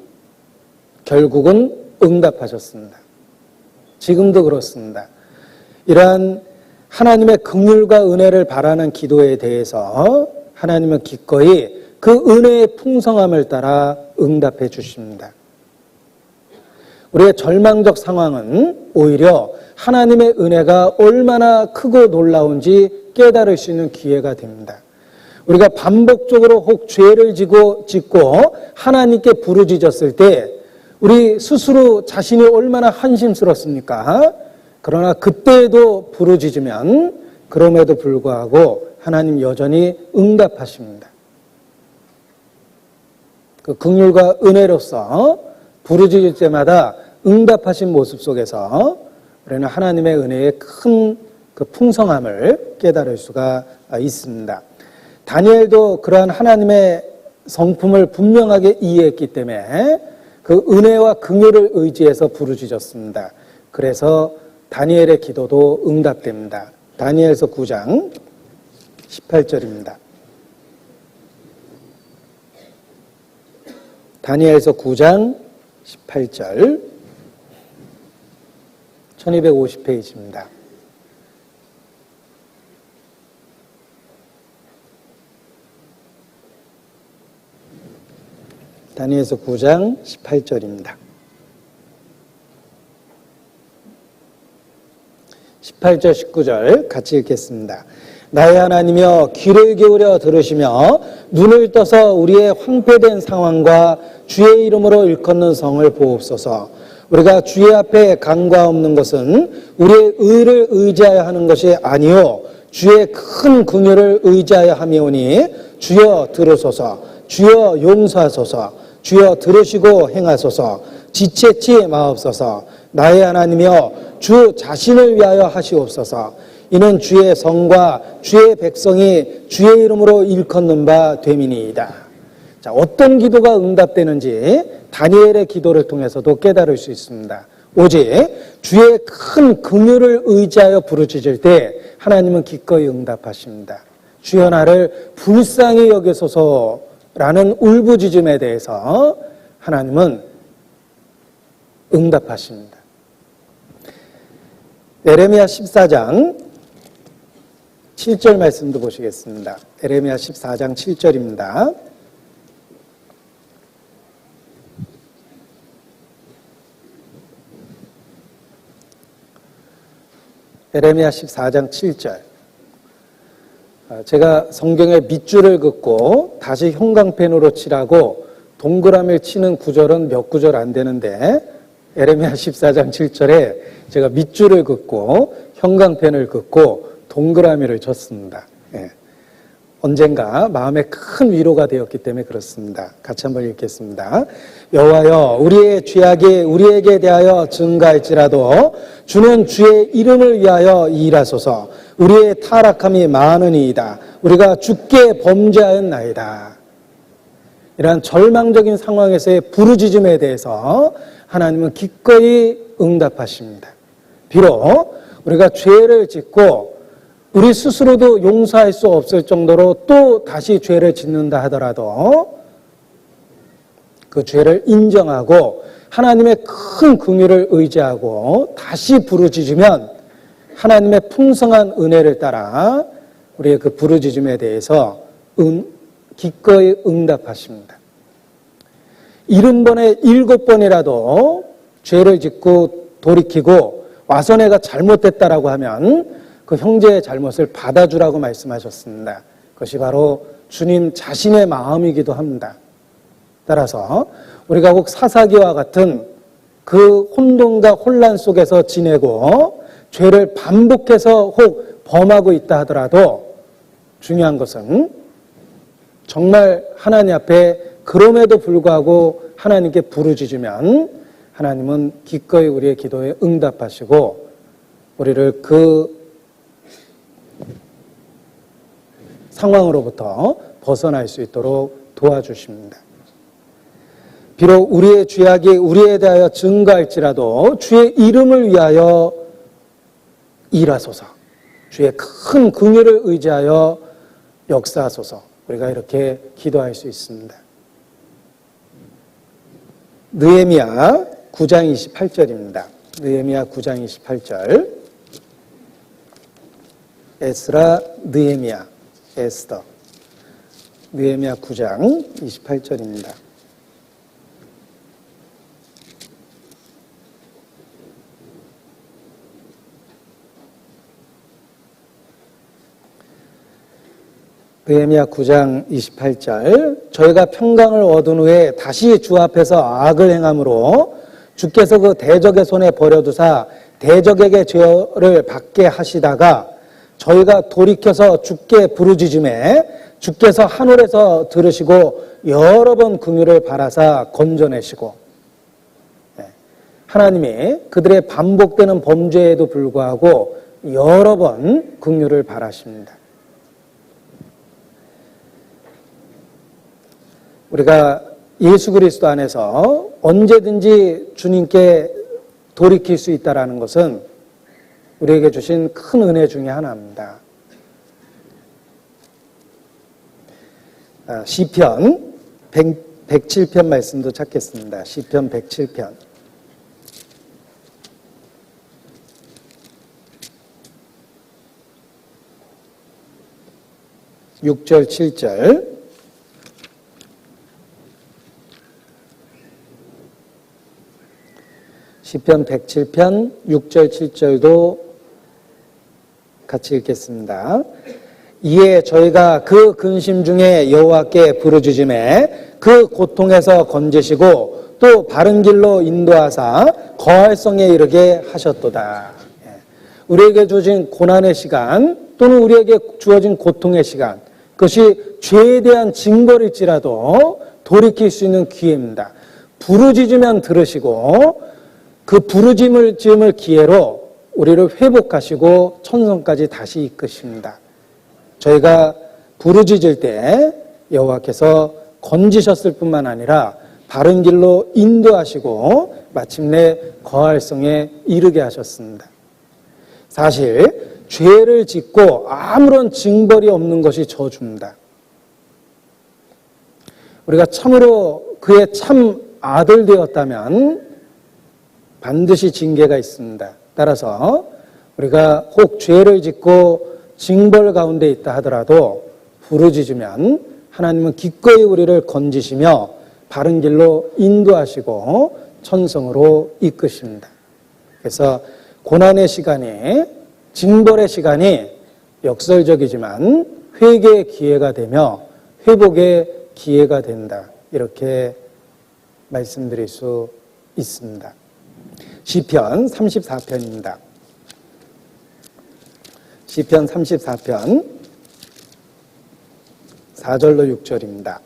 결국은 응답하셨습니다. 지금도 그렇습니다. 이러한 하나님의 긍휼과 은혜를 바라는 기도에 대해서 하나님은 기꺼이 그 은혜의 풍성함을 따라 응답해 주십니다. 우리의 절망적 상황은 오히려 하나님의 은혜가 얼마나 크고 놀라운지 깨달을 수 있는 기회가 됩니다. 우리가 반복적으로 혹 죄를 짓고 하나님께 부르짖었을 때 우리 스스로 자신이 얼마나 한심스럽습니까? 그러나 그때에도 부르짖으면 그럼에도 불구하고 하나님 여전히 응답하십니다. 그 긍휼과 은혜로서 부르짖을 때마다 응답하신 모습 속에서 우리는 하나님의 은혜의 큰 그 풍성함을 깨달을 수가 있습니다. 다니엘도 그러한 하나님의 성품을 분명하게 이해했기 때문에 그 은혜와 긍휼을 의지해서 부르짖었습니다. 그래서 다니엘의 기도도 응답됩니다. 다니엘서 9장 18절입니다. 다니엘서 9장 18절 1250페이지입니다. 다니엘서 9장 18절입니다. 18절 19절 같이 읽겠습니다. 나의 하나님이여 귀를 기울여 들으시며 눈을 떠서 우리의 황폐된 상황과 주의 이름으로 일컫는 성을 보옵소서. 우리가 주의 앞에 강과 없는 것은 우리의 의를 의지하여 하는 것이 아니요 주의 큰 긍휼을 의지하여 함이오니 주여 들으소서. 주여 용서하소서. 주여 들으시고 행하소서. 지체치 마옵소서. 나의 하나님이여 주 자신을 위하여 하시옵소서. 이는 주의 성과 주의 백성이 주의 이름으로 일컫는 바 됨이니이다. 자, 어떤 기도가 응답되는지 다니엘의 기도를 통해서도 깨달을 수 있습니다. 오직 주의 큰 긍휼을 의지하여 부르짖을 때 하나님은 기꺼이 응답하십니다. 주여 나를 불쌍히 여기소서라는 울부짖음에 대해서 하나님은 응답하십니다. 에레미야 14장 7절 말씀도 보시겠습니다. 에레미야 14장 7절입니다. 에레미야 14장 7절. 제가 성경에 밑줄을 긋고 다시 형광펜으로 칠하고 동그라미를 치는 구절은 몇 구절 안 되는데 에레미야 14장 7절에 제가 밑줄을 긋고 형광펜을 긋고 동그라미를 쳤습니다. 예. 언젠가 마음에 큰 위로가 되었기 때문에 그렇습니다. 같이 한번 읽겠습니다. 여호와여 우리의 죄악이 우리에게 대하여 증가할지라도 주는 주의 이름을 위하여 일하소서. 우리의 타락함이 많으니이다. 우리가 주께 범죄하였나이다. 이러한 절망적인 상황에서의 부르짖음에 대해서 하나님은 기꺼이 응답하십니다. 비록 우리가 죄를 짓고 우리 스스로도 용서할 수 없을 정도로 또 다시 죄를 짓는다 하더라도 그 죄를 인정하고 하나님의 큰 긍휼을 의지하고 다시 부르짖으면 하나님의 풍성한 은혜를 따라 우리의 그 부르짖음에 대해서 기꺼이 응답하십니다. 70번에 7번이라도 죄를 짓고 돌이키고 와서 내가 잘못됐다라고 하면 그 형제의 잘못을 받아주라고 말씀하셨습니다. 그것이 바로 주님 자신의 마음이기도 합니다. 따라서 우리가 혹 사사기와 같은 그 혼돈과 혼란 속에서 지내고 죄를 반복해서 혹 범하고 있다 하더라도 중요한 것은 정말 하나님 앞에 그럼에도 불구하고 하나님께 부르짖으면 하나님은 기꺼이 우리의 기도에 응답하시고 우리를 그 상황으로부터 벗어날 수 있도록 도와주십니다. 비록 우리의 죄악이 우리에 대하여 증거할지라도 주의 이름을 위하여 일하소서. 주의 큰 긍휼을 의지하여 역사하소서. 우리가 이렇게 기도할 수 있습니다. 느헤미야 9장 28절입니다. 느헤미야 9장 28절. 에스라, 느헤미야, 에스더. 느헤미야 9장 28절입니다. 느헤미야 9장 28절. 저희가 평강을 얻은 후에 다시 주 앞에서 악을 행함으로 주께서 그 대적의 손에 버려두사 대적에게 죄를 받게 하시다가 저희가 돌이켜서 주께 부르짖음에 주께서 하늘에서 들으시고 여러 번 긍휼을 바라사 건져내시고, 하나님이 그들의 반복되는 범죄에도 불구하고 여러 번 긍휼을 바라십니다. 우리가 예수 그리스도 안에서 언제든지 주님께 돌이킬 수 있다는 것은 우리에게 주신 큰 은혜 중에 하나입니다. 시편 107편 말씀도 찾겠습니다. 시편 107편. 6절 7절. 시편 107편 6절 7절도 같이 읽겠습니다. 이에 저희가 그 근심 중에 여호와께 부르짖음에 그 고통에서 건지시고 또 바른 길로 인도하사 거할 성에 이르게 하셨도다. 우리에게 주어진 고난의 시간 또는 우리에게 주어진 고통의 시간, 그것이 죄에 대한 징벌일지라도 돌이킬 수 있는 기회입니다. 부르짖으면 들으시고 그 부르짖음을 기회로 우리를 회복하시고 천성까지 다시 이끄십니다. 저희가 부르짖을 때 여호와께서 건지셨을 뿐만 아니라 바른 길로 인도하시고 마침내 거할 성에 이르게 하셨습니다. 사실 죄를 짓고 아무런 징벌이 없는 것이 저주입니다. 우리가 참으로 그의 참 아들 되었다면 반드시 징계가 있습니다. 따라서 우리가 혹 죄를 짓고 징벌 가운데 있다 하더라도 부르짖으면 하나님은 기꺼이 우리를 건지시며 바른 길로 인도하시고 천성으로 이끄십니다. 그래서 고난의 시간이, 징벌의 시간이 역설적이지만 회개의 기회가 되며 회복의 기회가 된다. 이렇게 말씀드릴 수 있습니다. 시편 34편입니다. 시편 34편 4절로 6절입니다.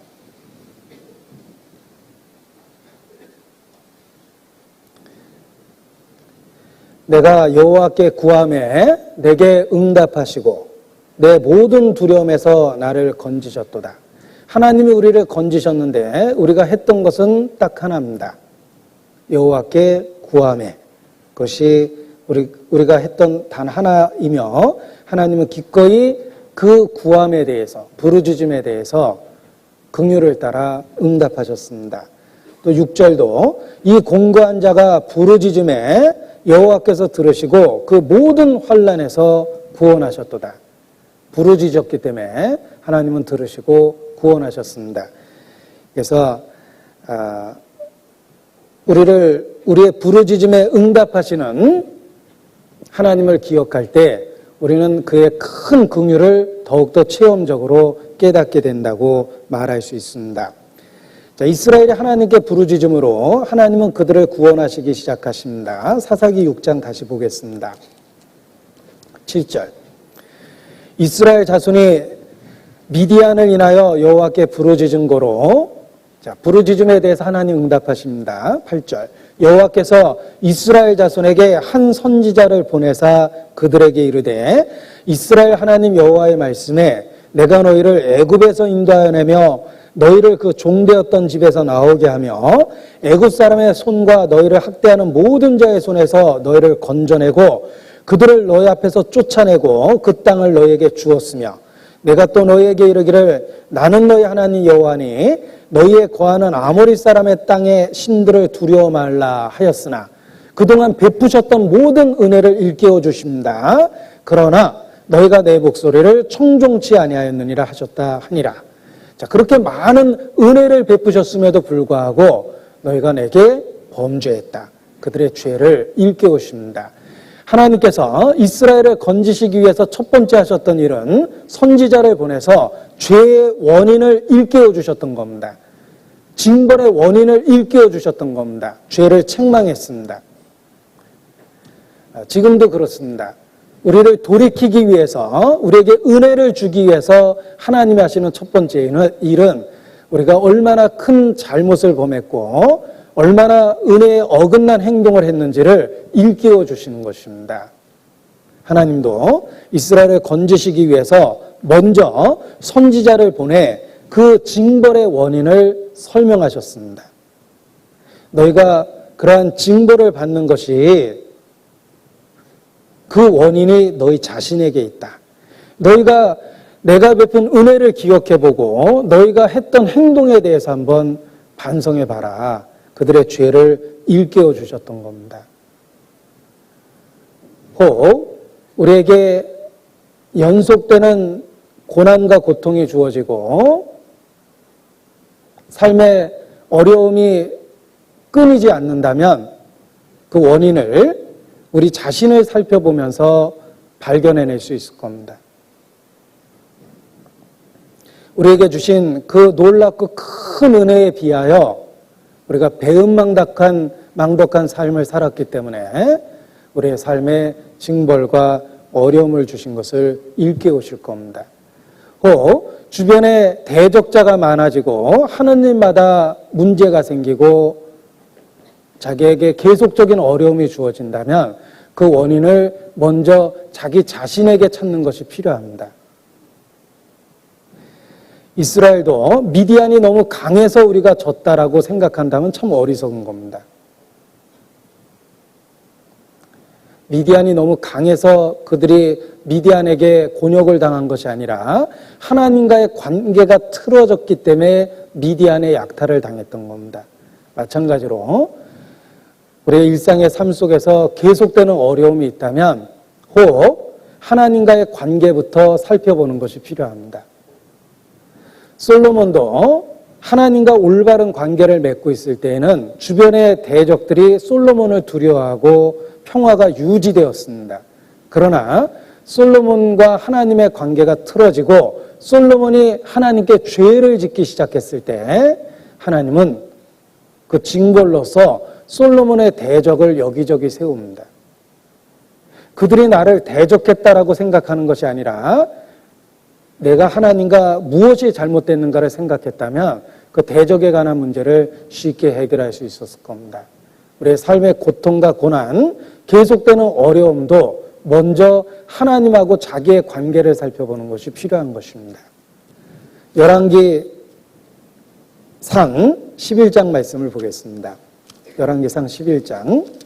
내가 여호와께 구하매 내게 응답하시고 내 모든 두려움에서 나를 건지셨도다. 하나님이 우리를 건지셨는데 우리가 했던 것은 딱 하나입니다. 여호와께 구하매. 그것이 우리가 했던 단 하나이며 하나님은 기꺼이 그 구함에 대해서, 부르짖음에 대해서 긍휼을 따라 응답하셨습니다. 또 6절도 이 공고한 자가 부르짖음에 여호와께서 들으시고 그 모든 환난에서 구원하셨도다. 부르짖었기 때문에 하나님은 들으시고 구원하셨습니다. 그래서 우리의 부르짖음에 응답하시는 하나님을 기억할 때 우리는 그의 큰 긍휼을 더욱더 체험적으로 깨닫게 된다고 말할 수 있습니다. 자, 이스라엘이 하나님께 부르짖음으로 하나님은 그들을 구원하시기 시작하십니다. 사사기 6장 다시 보겠습니다. 7절. 이스라엘 자손이 미디안을 인하여 여호와께 부르짖은 고로, 자, 부르짖음에 대해서 하나님 응답하십니다. 8절. 여호와께서 이스라엘 자손에게 한 선지자를 보내사 그들에게 이르되 이스라엘 하나님 여호와의 말씀에 내가 너희를 애굽에서 인도하여 내며 너희를 그 종되었던 집에서 나오게 하며 애굽 사람의 손과 너희를 학대하는 모든 자의 손에서 너희를 건져내고 그들을 너희 앞에서 쫓아내고 그 땅을 너희에게 주었으며 내가 또 너희에게 이르기를 나는 너희 하나님 여호와니 너희의 거하는 아모리 사람의 땅의 신들을 두려워 말라 하였으나 그동안 베푸셨던 모든 은혜를 일깨워 주십니다. 그러나 너희가 내 목소리를 청종치 아니하였느니라 하셨다 하니라. 자, 그렇게 많은 은혜를 베푸셨음에도 불구하고 너희가 내게 범죄했다. 그들의 죄를 일깨우십니다. 하나님께서 이스라엘을 건지시기 위해서 첫 번째 하셨던 일은 선지자를 보내서 죄의 원인을 일깨워 주셨던 겁니다. 징벌의 원인을 일깨워 주셨던 겁니다. 죄를 책망했습니다. 지금도 그렇습니다. 우리를 돌이키기 위해서, 우리에게 은혜를 주기 위해서 하나님이 하시는 첫 번째 일은 우리가 얼마나 큰 잘못을 범했고 얼마나 은혜에 어긋난 행동을 했는지를 일깨워 주시는 것입니다. 하나님도 이스라엘을 건지시기 위해서 먼저 선지자를 보내 그 징벌의 원인을 설명하셨습니다. 너희가 그러한 징벌을 받는 것이 그 원인이 너희 자신에게 있다. 너희가 내가 베푼 은혜를 기억해보고 너희가 했던 행동에 대해서 한번 반성해봐라. 그들의 죄를 일깨워 주셨던 겁니다. 혹 우리에게 연속되는 고난과 고통이 주어지고 삶의 어려움이 끊이지 않는다면 그 원인을 우리 자신을 살펴보면서 발견해낼 수 있을 겁니다. 우리에게 주신 그 놀랍고 큰 은혜에 비하여 우리가 배은망덕한 삶을 살았기 때문에 우리의 삶에 징벌과 어려움을 주신 것을 일깨우실 겁니다. 혹 주변에 대적자가 많아지고 하느님마다 문제가 생기고 자기에게 계속적인 어려움이 주어진다면 그 원인을 먼저 자기 자신에게 찾는 것이 필요합니다. 이스라엘도 미디안이 너무 강해서 우리가 졌다라고 생각한다면 참 어리석은 겁니다. 미디안이 너무 강해서 그들이 미디안에게 곤욕을 당한 것이 아니라 하나님과의 관계가 틀어졌기 때문에 미디안의 약탈을 당했던 겁니다. 마찬가지로 우리의 일상의 삶 속에서 계속되는 어려움이 있다면 혹 하나님과의 관계부터 살펴보는 것이 필요합니다. 솔로몬도 하나님과 올바른 관계를 맺고 있을 때에는 주변의 대적들이 솔로몬을 두려워하고 평화가 유지되었습니다. 그러나 솔로몬과 하나님의 관계가 틀어지고 솔로몬이 하나님께 죄를 짓기 시작했을 때 하나님은 그 징벌로서 솔로몬의 대적을 여기저기 세웁니다. 그들이 나를 대적했다라고 생각하는 것이 아니라 내가 하나님과 무엇이 잘못됐는가를 생각했다면 그 대적에 관한 문제를 쉽게 해결할 수 있었을 겁니다. 우리의 삶의 고통과 고난, 계속되는 어려움도 먼저 하나님하고 자기의 관계를 살펴보는 것이 필요한 것입니다. 열왕기상 11장 말씀을 보겠습니다. 열왕기상 11장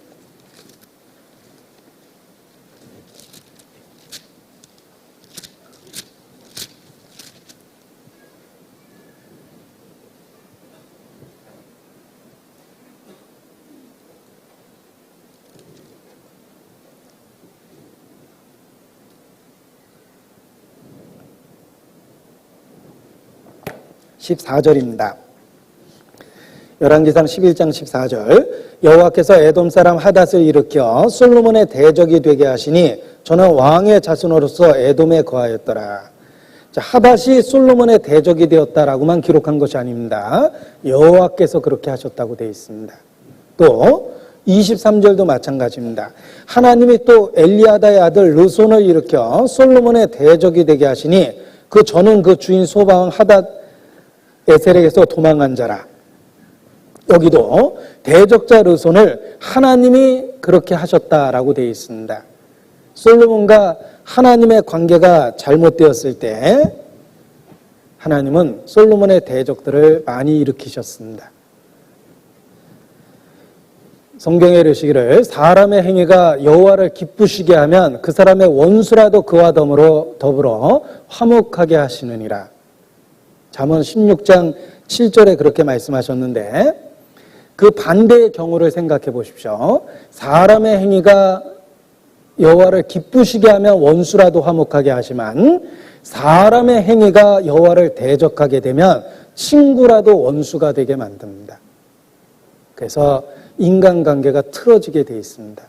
14절입니다. 열왕기상 11장 14절 여호와께서 에돔 사람 하닷을 일으켜 솔로몬의 대적이 되게 하시니 저는 왕의 자손으로서 에돔에 거하였더라. 자, 하닷이 솔로몬의 대적이 되었다라고만 기록한 것이 아닙니다. 여호와께서 그렇게 하셨다고 되어 있습니다. 또 23절도 마찬가지입니다. 하나님이 또 엘리아다의 아들 르손을 일으켜 솔로몬의 대적이 되게 하시니 저는 그 주인 소바왕 하닷 에셀에게서 도망한 자라. 여기도 대적자 르손을 하나님이 그렇게 하셨다라고 되어 있습니다. 솔로몬과 하나님의 관계가 잘못되었을 때 하나님은 솔로몬의 대적들을 많이 일으키셨습니다. 성경에 이르시기를 사람의 행위가 여호와를 기쁘시게 하면 그 사람의 원수라도 그와 더불어 화목하게 하시느니라. 잠언 16장 7절에 그렇게 말씀하셨는데 그 반대의 경우를 생각해 보십시오. 사람의 행위가 여호와를 기쁘시게 하면 원수라도 화목하게 하지만 사람의 행위가 여호와를 대적하게 되면 친구라도 원수가 되게 만듭니다. 그래서 인간관계가 틀어지게 되어 있습니다.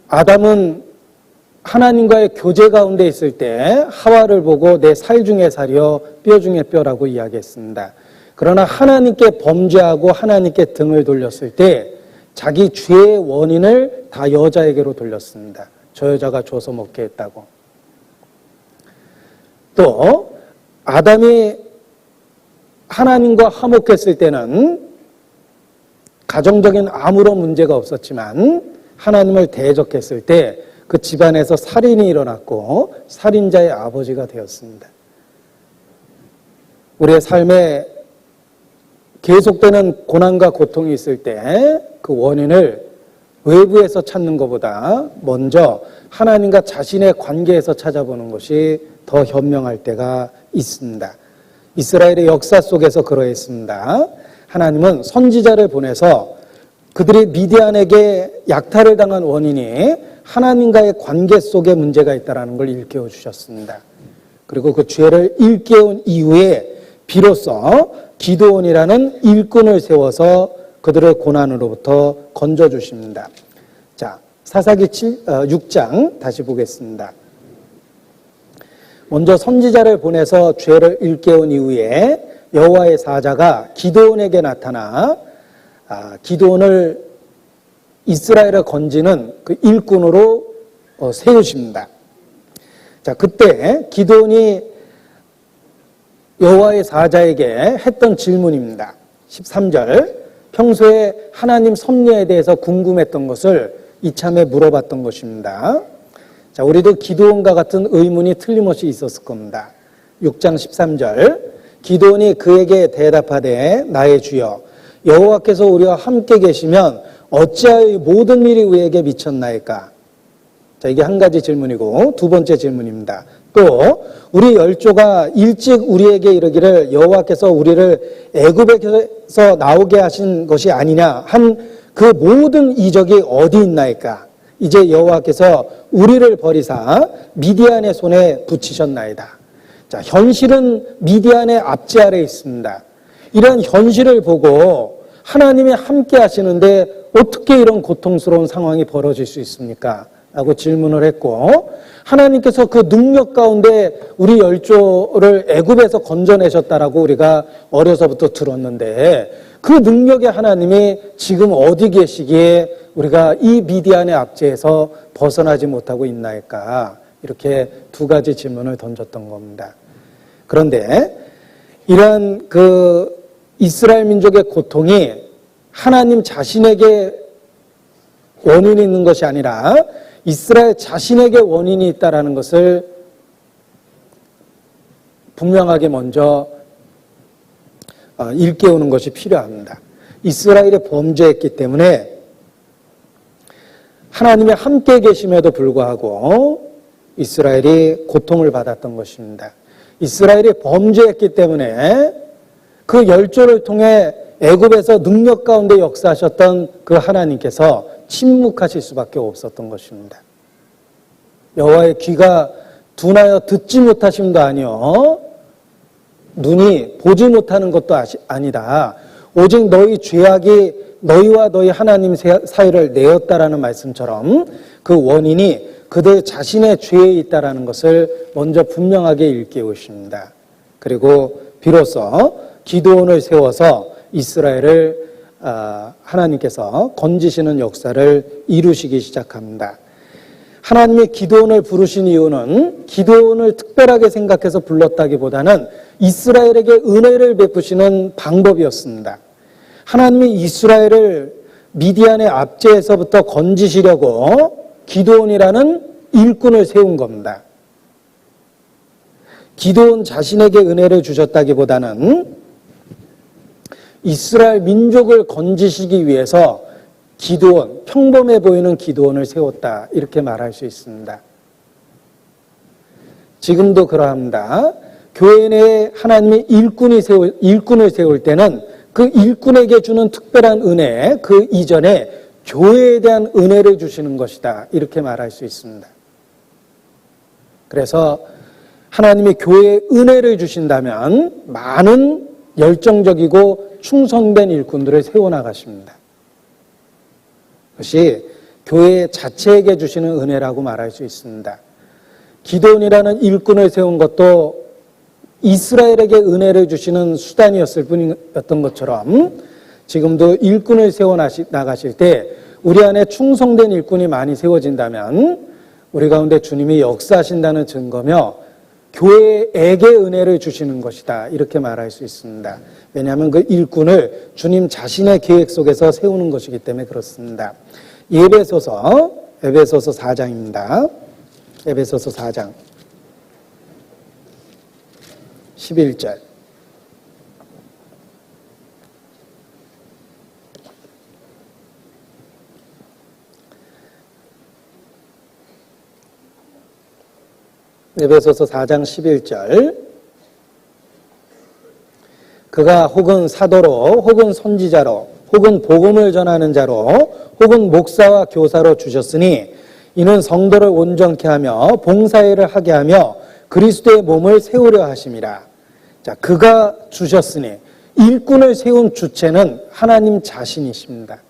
아담은 하나님과의 교제 가운데 있을 때 하와를 보고 내 살 중에 살이요 뼈 중에 뼈라고 이야기했습니다. 그러나 하나님께 범죄하고 하나님께 등을 돌렸을 때 자기 죄의 원인을 다 여자에게로 돌렸습니다. 저 여자가 줘서 먹게 했다고. 또 아담이 하나님과 화목했을 때는 가정적인 아무런 문제가 없었지만 하나님을 대적했을 때 그 집안에서 살인이 일어났고 살인자의 아버지가 되었습니다. 우리의 삶에 계속되는 고난과 고통이 있을 때 그 원인을 외부에서 찾는 것보다 먼저 하나님과 자신의 관계에서 찾아보는 것이 더 현명할 때가 있습니다. 이스라엘의 역사 속에서 그러했습니다. 하나님은 선지자를 보내서 그들이 미디안에게 약탈을 당한 원인이 하나님과의 관계 속에 문제가 있다는 걸 일깨워 주셨습니다. 그리고 그 죄를 일깨운 이후에 비로소 기드온이라는 일꾼을 세워서 그들의 고난으로부터 건져주십니다. 자, 사사기 6장 다시 보겠습니다. 먼저 선지자를 보내서 죄를 일깨운 이후에 여호와의 사자가 기드온에게 나타나 기드온을 이스라엘을 건지는 그 일꾼으로 세우십니다. 자, 그때 기드온이 여호와의 사자에게 했던 질문입니다. 13절 평소에 하나님 섭리에 대해서 궁금했던 것을 이참에 물어봤던 것입니다. 자, 우리도 기드온과 같은 의문이 틀림없이 있었을 겁니다. 6장 13절 기드온이 그에게 대답하되 나의 주여 여호와께서 우리와 함께 계시면 어찌하여 이 모든 일이 우리에게 미쳤나이까? 자, 이게 한 가지 질문이고 두 번째 질문입니다. 또 우리 열조가 일찍 우리에게 이르기를 여호와께서 우리를 애굽에서 나오게 하신 것이 아니냐 한 그 모든 이적이 어디 있나이까? 이제 여호와께서 우리를 버리사 미디안의 손에 붙이셨나이다. 자, 현실은 미디안의 압제 아래에 있습니다. 이런 현실을 보고 하나님이 함께 하시는데 어떻게 이런 고통스러운 상황이 벌어질 수 있습니까? 라고 질문을 했고 하나님께서 그 능력 가운데 우리 열조를 애굽에서 건져내셨다라고 우리가 어려서부터 들었는데 그 능력의 하나님이 지금 어디 계시기에 우리가 이 미디안의 압제에서 벗어나지 못하고 있나이까? 이렇게 두 가지 질문을 던졌던 겁니다. 그런데 이러한 그 이스라엘 민족의 고통이 하나님 자신에게 원인이 있는 것이 아니라 이스라엘 자신에게 원인이 있다는 것을 분명하게 먼저 일깨우는 것이 필요합니다. 이스라엘이 범죄했기 때문에 하나님이 함께 계심에도 불구하고 이스라엘이 고통을 받았던 것입니다. 이스라엘이 범죄했기 때문에 그 열조를 통해 애굽에서 능력 가운데 역사하셨던 그 하나님께서 침묵하실 수밖에 없었던 것입니다. 여호와의 귀가 둔하여 듣지 못하심도 아니요 눈이 보지 못하는 것도 아니다. 오직 너희 죄악이 너희와 너희 하나님 사이를 내었다라는 말씀처럼 그 원인이 그들 자신의 죄에 있다라는 것을 먼저 분명하게 일깨우십니다. 그리고 비로소 기드온을 세워서 이스라엘을 하나님께서 건지시는 역사를 이루시기 시작합니다. 하나님이 기드온을 부르신 이유는 기드온을 특별하게 생각해서 불렀다기보다는 이스라엘에게 은혜를 베푸시는 방법이었습니다. 하나님이 이스라엘을 미디안의 압제에서부터 건지시려고 기드온이라는 일꾼을 세운 겁니다. 기드온 자신에게 은혜를 주셨다기보다는 이스라엘 민족을 건지시기 위해서 기드온, 평범해 보이는 기드온을 세웠다, 이렇게 말할 수 있습니다. 지금도 그러합니다. 교회 내에 하나님이 일꾼을 세울 때는 그 일꾼에게 주는 특별한 은혜, 그 이전에 교회에 대한 은혜를 주시는 것이다, 이렇게 말할 수 있습니다. 그래서 하나님이 교회에 은혜를 주신다면 많은 열정적이고 충성된 일꾼들을 세워나가십니다. 그것이 교회 자체에게 주시는 은혜라고 말할 수 있습니다. 기드온이라는 일꾼을 세운 것도 이스라엘에게 은혜를 주시는 수단이었을 뿐이었던 것처럼 지금도 일꾼을 세워나가실 때 우리 안에 충성된 일꾼이 많이 세워진다면 우리 가운데 주님이 역사하신다는 증거며 교회에게 은혜를 주시는 것이다, 이렇게 말할 수 있습니다. 왜냐하면 그 일꾼을 주님 자신의 계획 속에서 세우는 것이기 때문에 그렇습니다. 에베소서 4장입니다. 에베소서 4장 11절. 에베소서 4장 11절. 그가 혹은 사도로 혹은 선지자로 혹은 복음을 전하는 자로 혹은 목사와 교사로 주셨으니 이는 성도를 온전케 하며 봉사일을 하게 하며 그리스도의 몸을 세우려 하심이라. 자, 그가 주셨으니 일꾼을 세운 주체는 하나님 자신이십니다.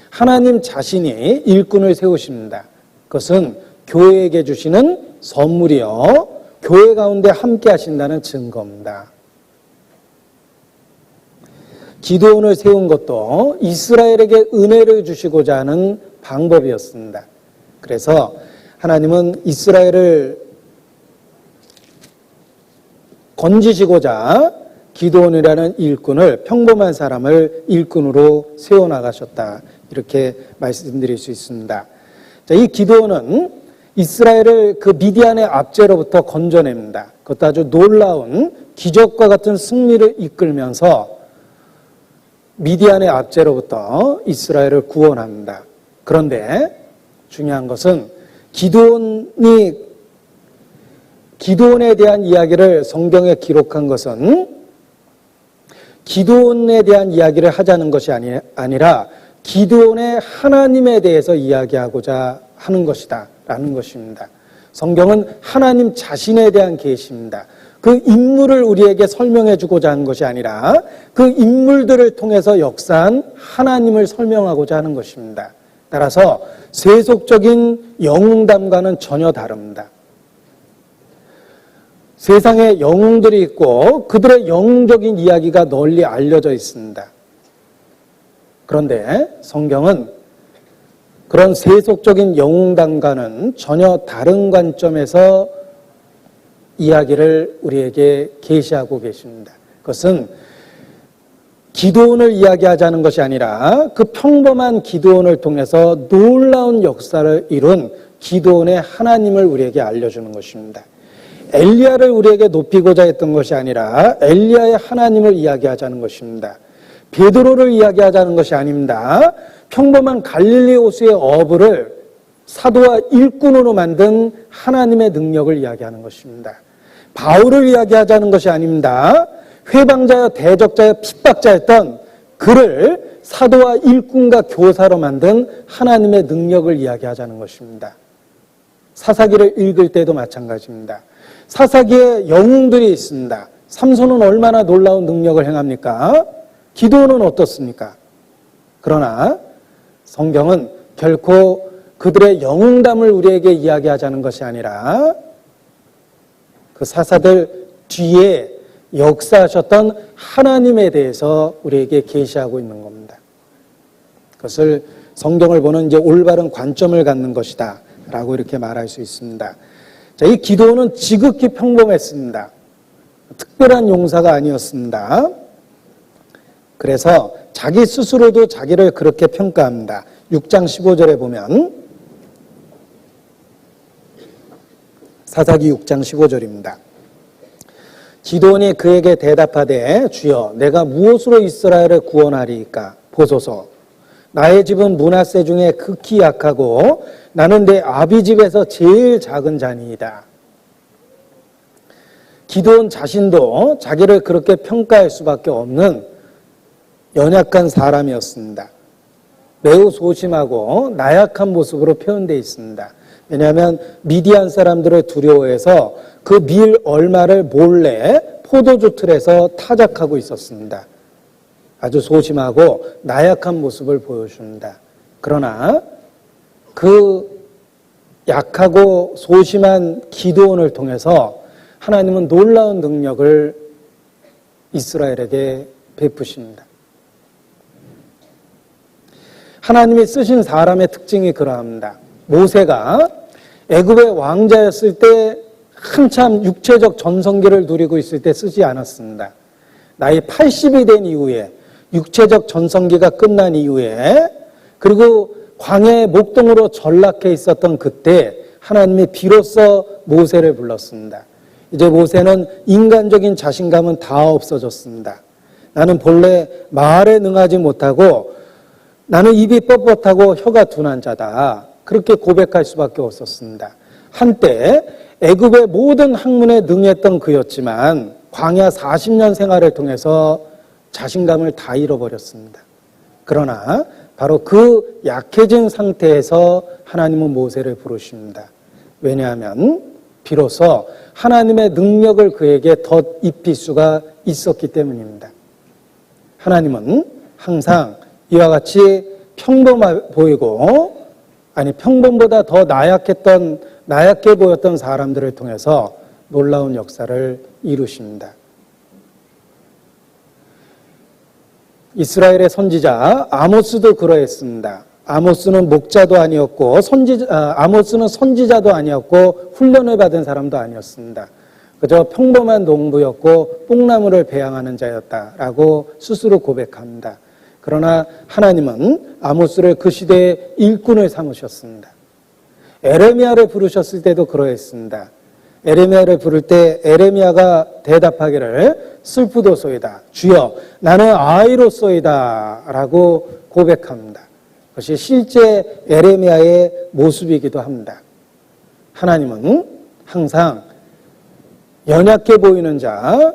하나님 자신이 일꾼을 세우십니다. 그것은 교회에게 주시는 선물이요, 교회 가운데 함께 하신다는 증거입니다. 기드온을 세운 것도 이스라엘에게 은혜를 주시고자 하는 방법이었습니다. 그래서 하나님은 이스라엘을 건지시고자 기드온이라는 일꾼을, 평범한 사람을 일꾼으로 세워나가셨다, 이렇게 말씀드릴 수 있습니다. 자, 이 기드온은 이스라엘을 그 미디안의 압제로부터 건져냅니다. 그것도 아주 놀라운 기적과 같은 승리를 이끌면서 미디안의 압제로부터 이스라엘을 구원합니다. 그런데 중요한 것은 기드온에 대한 이야기를 성경에 기록한 것은 기드온에 대한 이야기를 하자는 것이 아니라 기드온의 하나님에 대해서 이야기하고자 하는 것이다 라는 것입니다. 성경은 하나님 자신에 대한 계시입니다. 그 인물을 우리에게 설명해 주고자 하는 것이 아니라 그 인물들을 통해서 역사한 하나님을 설명하고자 하는 것입니다. 따라서 세속적인 영웅담과는 전혀 다릅니다. 세상에 영웅들이 있고 그들의 영웅적인 이야기가 널리 알려져 있습니다. 그런데 성경은 그런 세속적인 영웅담과는 전혀 다른 관점에서 이야기를 우리에게 계시하고 계십니다. 그것은 기드온을 이야기하자는 것이 아니라 그 평범한 기드온을 통해서 놀라운 역사를 이룬 기드온의 하나님을 우리에게 알려주는 것입니다. 엘리야를 우리에게 높이고자 했던 것이 아니라 엘리야의 하나님을 이야기하자는 것입니다. 베드로를 이야기하자는 것이 아닙니다. 평범한 갈릴리 호수의 어부를 사도와 일꾼으로 만든 하나님의 능력을 이야기하는 것입니다. 바울을 이야기하자는 것이 아닙니다. 회방자여 대적자여 핍박자였던 그를 사도와 일꾼과 교사로 만든 하나님의 능력을 이야기하자는 것입니다. 사사기를 읽을 때도 마찬가지입니다. 사사기에 영웅들이 있습니다. 삼손은 얼마나 놀라운 능력을 행합니까? 기도는 어떻습니까? 그러나 성경은 결코 그들의 영웅담을 우리에게 이야기하자는 것이 아니라 그 사사들 뒤에 역사하셨던 하나님에 대해서 우리에게 계시하고 있는 겁니다. 그것을 성경을 보는 이제 올바른 관점을 갖는 것이다 라고 이렇게 말할 수 있습니다. 자, 이 기도는 지극히 평범했습니다. 특별한 용사가 아니었습니다. 그래서 자기 스스로도 자기를 그렇게 평가합니다. 6장 15절에 보면 사사기 6장 15절입니다. 기드온이 그에게 대답하되 주여 내가 무엇으로 이스라엘을 구원하리이까 보소서 나의 집은 므낫세 중에 극히 약하고 나는 내 아비 집에서 제일 작은 자니이다. 기드온 자신도 자기를 그렇게 평가할 수밖에 없는 연약한 사람이었습니다. 매우 소심하고 나약한 모습으로 표현되어 있습니다. 왜냐하면 미디안 사람들을 두려워해서 그 밀 얼마를 몰래 포도주 틀에서 타작하고 있었습니다. 아주 소심하고 나약한 모습을 보여줍니다. 그러나 그 약하고 소심한 기드온을 통해서 하나님은 놀라운 능력을 이스라엘에게 베푸십니다. 하나님이 쓰신 사람의 특징이 그러합니다. 모세가 애굽의 왕자였을 때 한참 육체적 전성기를 누리고 있을 때 쓰지 않았습니다. 나이 80이 된 이후에 육체적 전성기가 끝난 이후에 그리고 광야의 목동으로 전락해 있었던 그때 하나님이 비로소 모세를 불렀습니다. 이제 모세는 인간적인 자신감은 다 없어졌습니다. 나는 본래 말에 능하지 못하고 나는 입이 뻣뻣하고 혀가 둔한 자다. 그렇게 고백할 수밖에 없었습니다. 한때 애굽의 모든 학문에 능했던 그였지만 광야 40년 생활을 통해서 자신감을 다 잃어버렸습니다. 그러나 바로 그 약해진 상태에서 하나님은 모세를 부르십니다. 왜냐하면 비로소 하나님의 능력을 그에게 덧 입힐 수가 있었기 때문입니다. 하나님은 항상 이와 같이 평범해 보이고 평범보다 더 나약해 보였던 사람들을 통해서 놀라운 역사를 이루십니다. 이스라엘의 선지자 아모스도 그러했습니다. 아모스는 목자도 아니었고 아모스는 선지자도 아니었고 훈련을 받은 사람도 아니었습니다. 그저 평범한 농부였고 뽕나무를 배양하는 자였다라고 스스로 고백합니다. 그러나 하나님은 아모스를 그 시대의 일꾼을 삼으셨습니다. 에레미야를 부르셨을 때도 그러했습니다. 에레미야를 부를 때 에레미야가 대답하기를 슬프도소이다. 주여 나는 아이로소이다 라고 고백합니다. 그것이 실제 에레미야의 모습이기도 합니다. 하나님은 항상 연약해 보이는 자,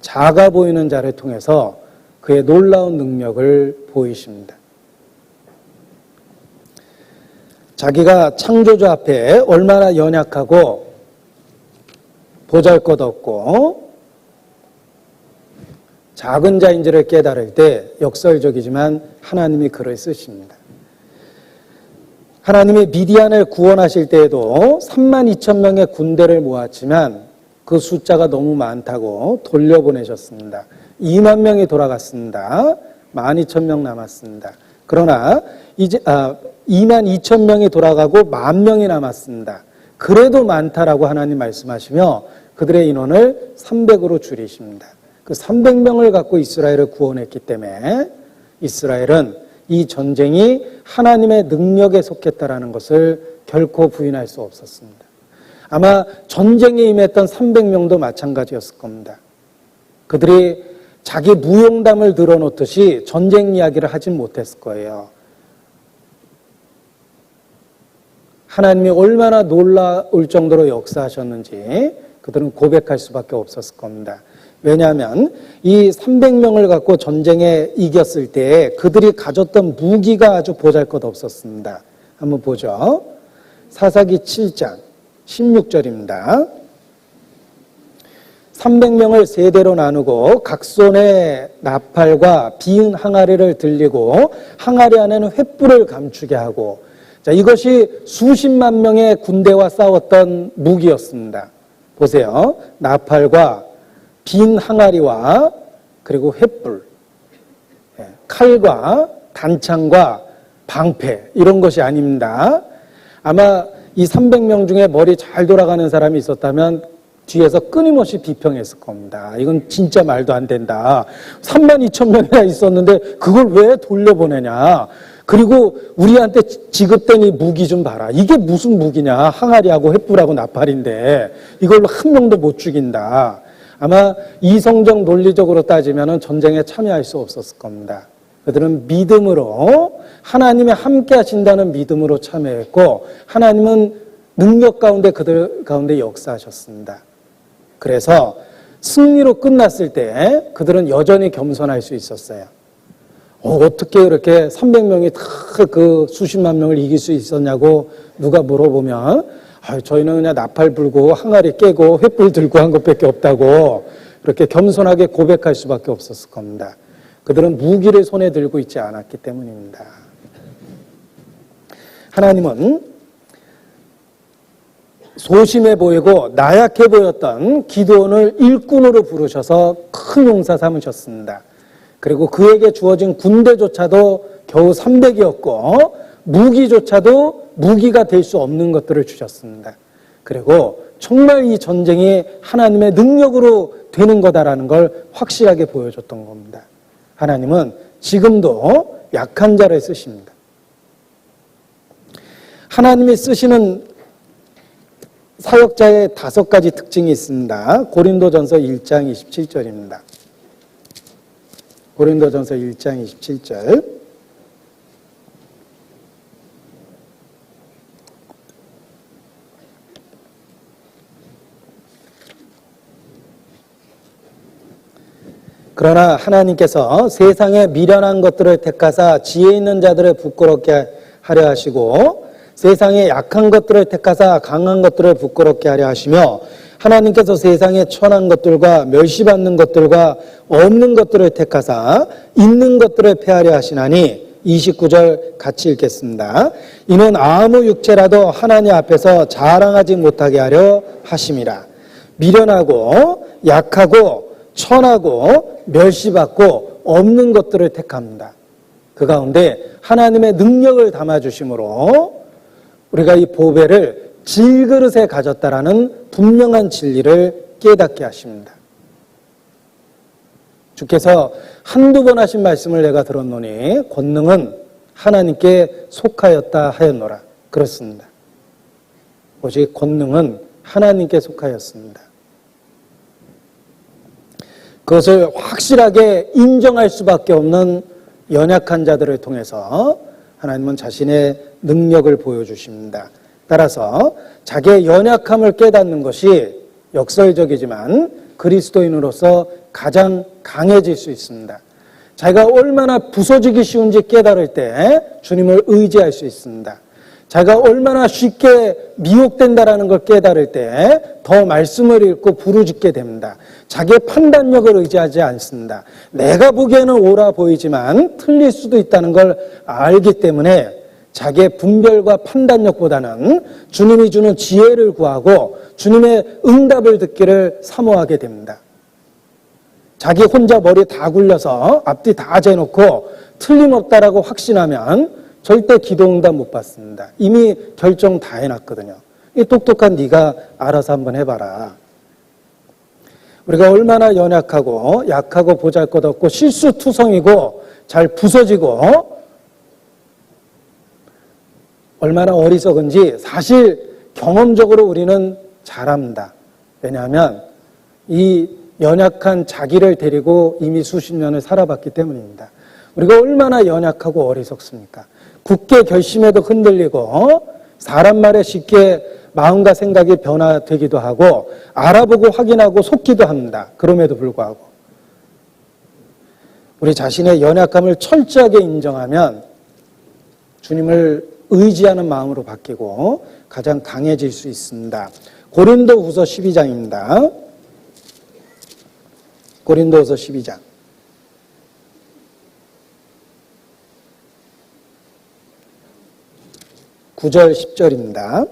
작아 보이는 자를 통해서 그의 놀라운 능력을 보이십니다. 자기가 창조주 앞에 얼마나 연약하고 보잘것없고 작은 자인지를 깨달을 때 역설적이지만 하나님이 그를 쓰십니다. 하나님이 미디안을 구원하실 때에도 32,000명의 군대를 모았지만 그 숫자가 너무 많다고 돌려보내셨습니다. 2만 명이 돌아갔습니다. 12,000명 남았습니다. 그러나 이제 22,000명이 돌아가고 10,000명이 남았습니다. 그래도 많다라고 하나님 말씀하시며 그들의 인원을 300으로 줄이십니다. 그 300명을 갖고 이스라엘을 구원했기 때문에 이스라엘은 이 전쟁이 하나님의 능력에 속했다라는 것을 결코 부인할 수 없었습니다. 아마 전쟁에 임했던 300명도 마찬가지였을 겁니다. 그들이 자기 무용담을 늘어놓듯이 전쟁 이야기를 하진 못했을 거예요. 하나님이 얼마나 놀라울 정도로 역사하셨는지 그들은 고백할 수밖에 없었을 겁니다. 왜냐하면 이 300명을 갖고 전쟁에 이겼을 때 그들이 가졌던 무기가 아주 보잘것없었습니다. 한번 보죠. 사사기 7장 16절입니다. 300명을 세대로 나누고 각 손에 나팔과 빈 항아리를 들리고 항아리 안에는 횃불을 감추게 하고, 자, 이것이 수십만 명의 군대와 싸웠던 무기였습니다. 보세요. 나팔과 빈 항아리와 그리고 횃불, 칼과 단창과 방패, 이런 것이 아닙니다. 아마 이 300명 중에 머리 잘 돌아가는 사람이 있었다면 뒤에서 끊임없이 비평했을 겁니다. 이건 진짜 말도 안 된다. 32,000명이나 있었는데 그걸 왜 돌려보내냐. 그리고 우리한테 지급된 이 무기 좀 봐라. 이게 무슨 무기냐. 항아리하고 횃불하고 나팔인데 이걸로 한 명도 못 죽인다. 아마 이성적 논리적으로 따지면 전쟁에 참여할 수 없었을 겁니다. 그들은 믿음으로, 하나님이 함께 하신다는 믿음으로 참여했고, 하나님은 능력 가운데 그들 가운데 역사하셨습니다. 그래서 승리로 끝났을 때 그들은 여전히 겸손할 수 있었어요. 어떻게 이렇게 300명이 다 그 수십만 명을 이길 수 있었냐고 누가 물어보면, 저희는 그냥 나팔 불고 항아리 깨고 횃불 들고 한 것밖에 없다고 그렇게 겸손하게 고백할 수밖에 없었을 겁니다. 그들은 무기를 손에 들고 있지 않았기 때문입니다. 하나님은 소심해 보이고 나약해 보였던 기드온을 일꾼으로 부르셔서 큰 용사 삼으셨습니다. 그리고 그에게 주어진 군대조차도 겨우 300이었고 무기조차도 무기가 될 수 없는 것들을 주셨습니다. 그리고 정말 이 전쟁이 하나님의 능력으로 되는 거다라는 걸 확실하게 보여줬던 겁니다. 하나님은 지금도 약한 자를 쓰십니다. 하나님이 쓰시는 사역자의 5가지 특징이 있습니다. 고린도전서 1장 27절입니다. 고린도전서 1장 27절. 그러나 하나님께서 세상에 미련한 것들을 택하사 지혜 있는 자들을 부끄럽게 하려 하시고 세상에 약한 것들을 택하사 강한 것들을 부끄럽게 하려 하시며 하나님께서 세상에 천한 것들과 멸시받는 것들과 없는 것들을 택하사 있는 것들을 폐하려 하시나니 29절 같이 읽겠습니다. 이는 아무 육체라도 하나님 앞에서 자랑하지 못하게 하려 하심이라. 미련하고 약하고 천하고 멸시받고 없는 것들을 택합니다. 그 가운데 하나님의 능력을 담아주심으로 우리가 이 보배를 질그릇에 가졌다라는 분명한 진리를 깨닫게 하십니다. 주께서 한두 번 하신 말씀을 내가 들었노니 권능은 하나님께 속하였다 하였노라. 그렇습니다. 오직 권능은 하나님께 속하였습니다. 그것을 확실하게 인정할 수밖에 없는 연약한 자들을 통해서 하나님은 자신의 능력을 보여주십니다. 따라서 자기의 연약함을 깨닫는 것이 역설적이지만 그리스도인으로서 가장 강해질 수 있습니다. 자기가 얼마나 부서지기 쉬운지 깨달을 때 주님을 의지할 수 있습니다. 자기가 얼마나 쉽게 미혹된다라는 걸 깨달을 때 더 말씀을 읽고 부르짖게 됩니다. 자기의 판단력을 의지하지 않습니다. 내가 보기에는 옳아 보이지만 틀릴 수도 있다는 걸 알기 때문에 자기의 분별과 판단력보다는 주님이 주는 지혜를 구하고 주님의 응답을 듣기를 사모하게 됩니다. 자기 혼자 머리 다 굴려서 앞뒤 다 재놓고 틀림없다라고 확신하면 절대 기도 응답 못 받습니다. 이미 결정 다 해놨거든요. 이 똑똑한 네가 알아서 한번 해봐라. 우리가 얼마나 연약하고 약하고 보잘것없고 실수투성이고 잘 부서지고 얼마나 어리석은지 사실 경험적으로 우리는 잘합니다. 왜냐하면 이 연약한 자기를 데리고 이미 수십 년을 살아봤기 때문입니다. 우리가 얼마나 연약하고 어리석습니까? 굳게 결심해도 흔들리고 사람 말에 쉽게 마음과 생각이 변화되기도 하고 알아보고 확인하고 속기도 합니다. 그럼에도 불구하고 우리 자신의 연약함을 철저하게 인정하면 주님을 의지하는 마음으로 바뀌고 가장 강해질 수 있습니다. 고린도후서 12장입니다. 고린도서 12장. 9절 10절입니다.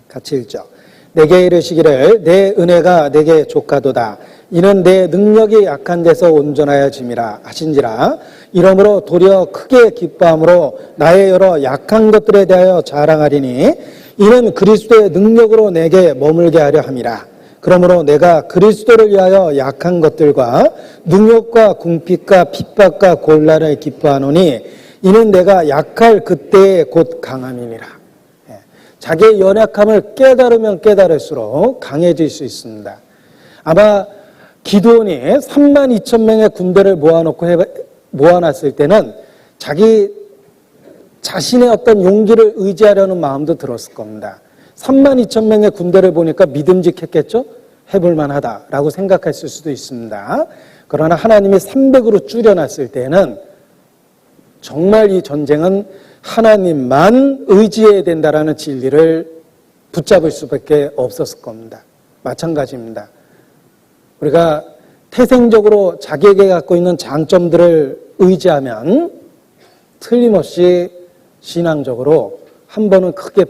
같이 읽죠. 내게 이르시기를 내 은혜가 내게 족하도다. 이는 내 능력이 약한 데서 온전하여짐이라 하신지라. 이러므로 도리어 크게 기뻐함으로 나의 여러 약한 것들에 대하여 자랑하리니 이는 그리스도의 능력으로 내게 머물게 하려 함이라. 그러므로 내가 그리스도를 위하여 약한 것들과 능욕과 궁핍과 핍박과 곤란을 기뻐하노니 이는 내가 약할 그때에 곧 강함이니라. 자기의 연약함을 깨달으면 깨달을수록 강해질 수 있습니다. 아마 기드온이 32,000명의 군대를 모아놨을 때는 자기 자신의 어떤 용기를 의지하려는 마음도 들었을 겁니다. 32,000명의 군대를 보니까 믿음직했겠죠? 해볼만 하다라고 생각했을 수도 있습니다. 그러나 하나님이 300으로 줄여놨을 때는 정말 이 전쟁은 하나님만 의지해야 된다라는 진리를 붙잡을 수밖에 없었을 겁니다. 마찬가지입니다. 우리가 태생적으로 자기에게 갖고 있는 장점들을 의지하면 틀림없이 신앙적으로 한 번은 크게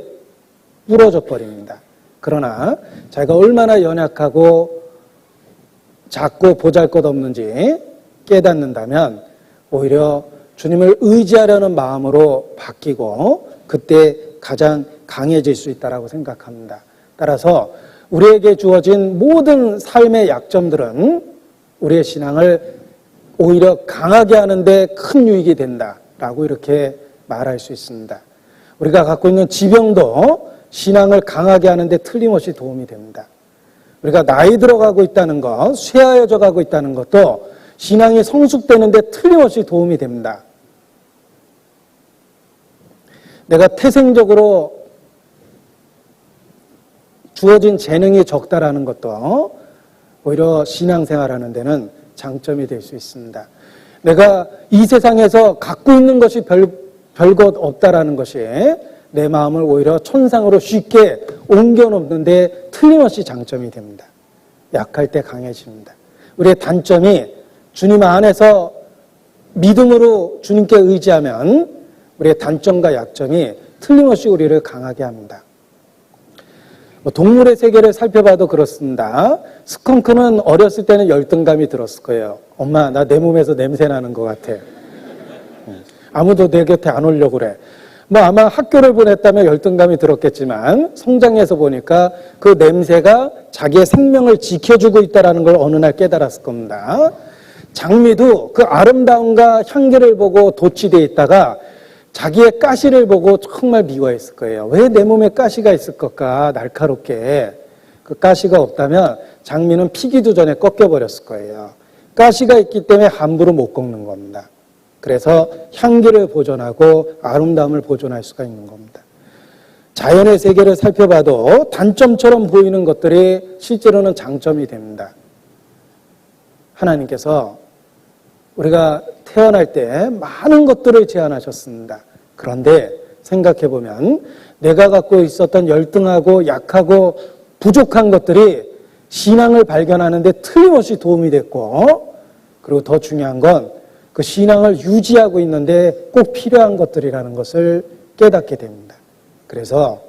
부러져 버립니다. 그러나 자기가 얼마나 연약하고 작고 보잘것없는지 깨닫는다면 오히려 주님을 의지하려는 마음으로 바뀌고 그때 가장 강해질 수 있다고 생각합니다. 따라서 우리에게 주어진 모든 삶의 약점들은 우리의 신앙을 오히려 강하게 하는데 큰 유익이 된다라고 이렇게 말할 수 있습니다. 우리가 갖고 있는 지병도 신앙을 강하게 하는데 틀림없이 도움이 됩니다. 우리가 나이 들어가고 있다는 것, 쇠하여져 가고 있다는 것도 신앙이 성숙되는데 틀림없이 도움이 됩니다. 내가 태생적으로 주어진 재능이 적다라는 것도 오히려 신앙생활하는 데는 장점이 될 수 있습니다. 내가 이 세상에서 갖고 있는 것이 별것 없다라는 것이 내 마음을 오히려 천상으로 쉽게 옮겨놓는데 틀림없이 장점이 됩니다. 약할 때 강해집니다. 우리의 단점이 주님 안에서 믿음으로 주님께 의지하면 우리의 단점과 약점이 틀림없이 우리를 강하게 합니다. 동물의 세계를 살펴봐도 그렇습니다. 스컹크는 어렸을 때는 열등감이 들었을 거예요. 엄마, 나 내 몸에서 냄새 나는 것 같아. 아무도 내 곁에 안 오려고 그래. 아마 학교를 보냈다면 열등감이 들었겠지만 성장해서 보니까 그 냄새가 자기의 생명을 지켜주고 있다는 걸 어느 날 깨달았을 겁니다. 장미도 그 아름다움과 향기를 보고 도취되어 있다가 자기의 가시를 보고 정말 미워했을 거예요. 왜 내 몸에 가시가 있을 것까 날카롭게. 그 가시가 없다면 장미는 피기도 전에 꺾여버렸을 거예요. 가시가 있기 때문에 함부로 못 꺾는 겁니다. 그래서 향기를 보존하고 아름다움을 보존할 수가 있는 겁니다. 자연의 세계를 살펴봐도 단점처럼 보이는 것들이 실제로는 장점이 됩니다. 하나님께서 우리가 태어날 때 많은 것들을 제안하셨습니다. 그런데 생각해보면 내가 갖고 있었던 열등하고 약하고 부족한 것들이 신앙을 발견하는 데 틀림없이 도움이 됐고, 그리고 더 중요한 건 그 신앙을 유지하고 있는데 꼭 필요한 것들이라는 것을 깨닫게 됩니다. 그래서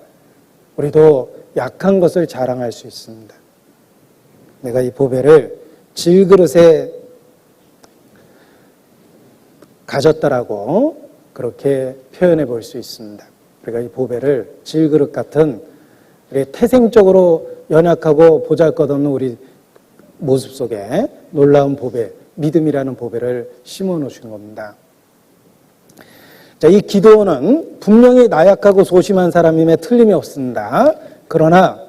우리도 약한 것을 자랑할 수 있습니다. 내가 이 보배를 질그릇에 가졌다라고 그렇게 표현해 볼 수 있습니다. 우리가 이 보배를 질그릇 같은 우리 태생적으로 연약하고 보잘것없는 우리 모습 속에 놀라운 보배, 믿음이라는 보배를 심어 놓으신 겁니다. 자, 이 기드온은 분명히 나약하고 소심한 사람임에 틀림이 없습니다. 그러나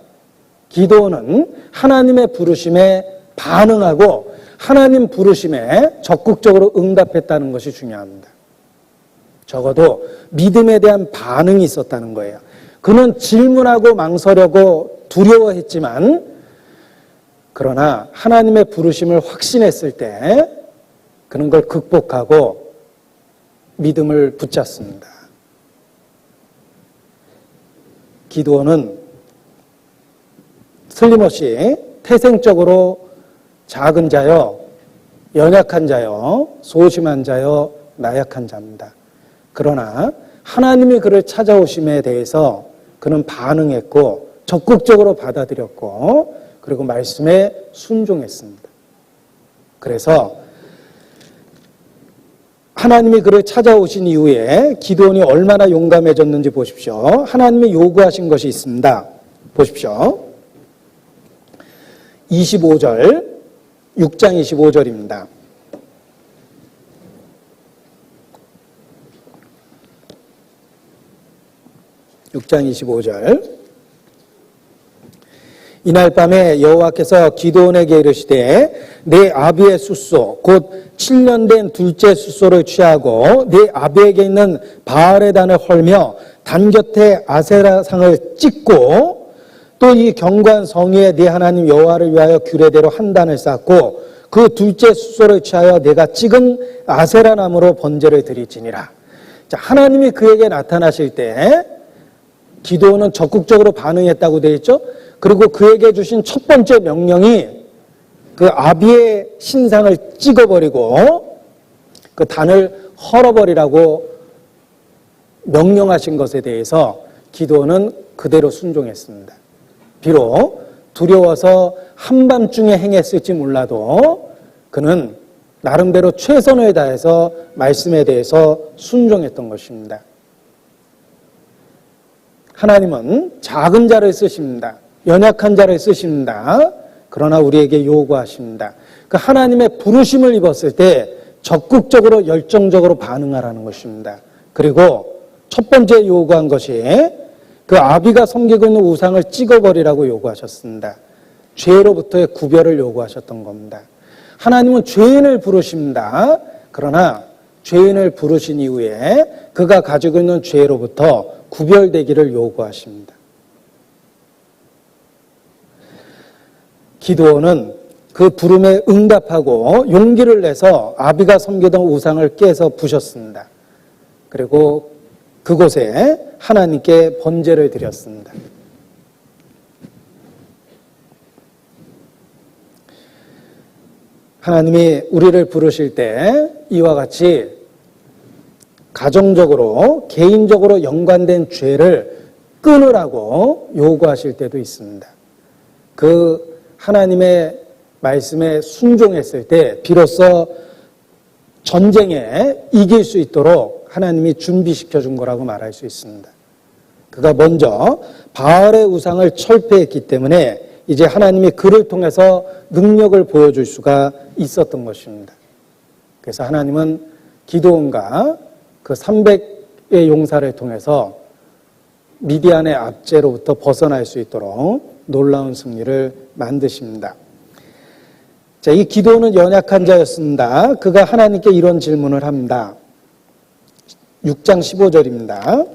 기드온은 하나님의 부르심에 반응하고 하나님 부르심에 적극적으로 응답했다는 것이 중요합니다. 적어도 믿음에 대한 반응이 있었다는 거예요. 그는 질문하고 망설여고 두려워했지만 그러나 하나님의 부르심을 확신했을 때 그는 그걸 극복하고 믿음을 붙잡습니다. 기드온은 틀림없이 태생적으로 작은 자요, 연약한 자요, 소심한 자요, 나약한 자입니다. 그러나 하나님이 그를 찾아오심에 대해서 그는 반응했고 적극적으로 받아들였고 그리고 말씀에 순종했습니다. 그래서 하나님이 그를 찾아오신 이후에 기드온이 얼마나 용감해졌는지 보십시오. 하나님이 요구하신 것이 있습니다. 보십시오. 25절, 6장 25절입니다. 6장 25절. 이날 밤에 여호와께서 기드온에게 이르시되 내 아비의 숫소 곧 7년 된 둘째 숫소를 취하고 내 아비에게 있는 바알의 단을 헐며 단 곁에 아세라상을 찍고 또 이 견고한 성 위에 네 하나님 여호와를 위하여 규례대로 한 단을 쌓고 그 둘째 숫소를 취하여 내가 찍은 아세라 나무로 번제를 드리지니라. 자, 하나님이 그에게 나타나실 때 기드온은 적극적으로 반응했다고 되어 있죠. 그리고 그에게 주신 첫 번째 명령이 그 아비의 신상을 찍어버리고 그 단을 헐어버리라고 명령하신 것에 대해서 기드온은 그대로 순종했습니다. 비록 두려워서 한밤중에 행했을지 몰라도 그는 나름대로 최선을 다해서 말씀에 대해서 순종했던 것입니다. 하나님은 작은 자를 쓰십니다. 연약한 자를 쓰십니다. 그러나 우리에게 요구하십니다. 그 하나님의 부르심을 입었을 때 적극적으로 열정적으로 반응하라는 것입니다. 그리고 첫 번째 요구한 것이 그 아비가 섬기고 있는 우상을 찍어버리라고 요구하셨습니다. 죄로부터의 구별을 요구하셨던 겁니다. 하나님은 죄인을 부르십니다. 그러나 죄인을 부르신 이후에 그가 가지고 있는 죄로부터 구별되기를 요구하십니다. 기드온은 그 부름에 응답하고 용기를 내서 아비가 섬기던 우상을 깨서 부셨습니다. 그리고 그곳에 하나님께 번제를 드렸습니다. 하나님이 우리를 부르실 때 이와 같이 가정적으로 개인적으로 연관된 죄를 끊으라고 요구하실 때도 있습니다. 그 하나님의 말씀에 순종했을 때 비로소 전쟁에 이길 수 있도록 하나님이 준비시켜 준 거라고 말할 수 있습니다. 그가 먼저 바알의 우상을 철폐했기 때문에 이제 하나님이 그를 통해서 능력을 보여줄 수가 있었던 것입니다. 그래서 하나님은 기드온과 그 300의 용사를 통해서 미디안의 압제로부터 벗어날 수 있도록 놀라운 승리를 만드십니다. 자, 이 기드온은 연약한 자였습니다. 그가 하나님께 이런 질문을 합니다. 6장 15절입니다.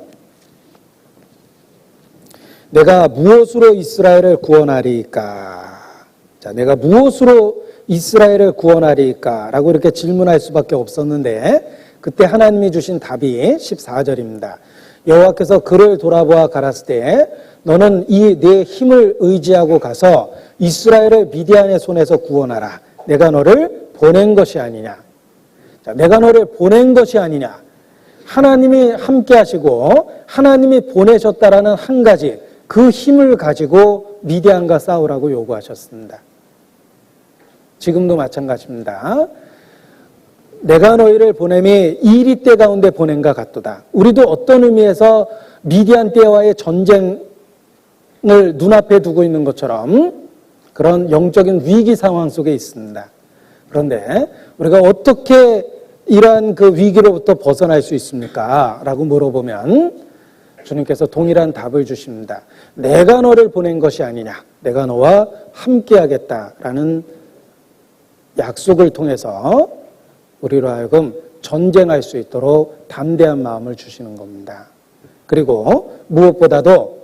내가 무엇으로 이스라엘을 구원하리이까? 자, 내가 무엇으로 이스라엘을 구원하리이까? 라고 이렇게 질문할 수밖에 없었는데 그때 하나님이 주신 답이 14절입니다. 여호와께서 그를 돌아보아 가라사대 너는 이 내 힘을 의지하고 가서 이스라엘을 미디안의 손에서 구원하라. 내가 너를 보낸 것이 아니냐. 자, 내가 너를 보낸 것이 아니냐. 하나님이 함께 하시고 하나님이 보내셨다라는 한 가지 그 힘을 가지고 미디안과 싸우라고 요구하셨습니다. 지금도 마찬가지입니다. 내가 너희를 보냄이 이리 때 가운데 보낸가 같도다. 우리도 어떤 의미에서 미디안 때와의 전쟁을 눈앞에 두고 있는 것처럼 그런 영적인 위기 상황 속에 있습니다. 그런데 우리가 어떻게 이러한 그 위기로부터 벗어날 수 있습니까? 라고 물어보면 주님께서 동일한 답을 주십니다. 내가 너를 보낸 것이 아니냐. 내가 너와 함께 하겠다라는 약속을 통해서 우리로 하여금 전쟁할 수 있도록 담대한 마음을 주시는 겁니다. 그리고 무엇보다도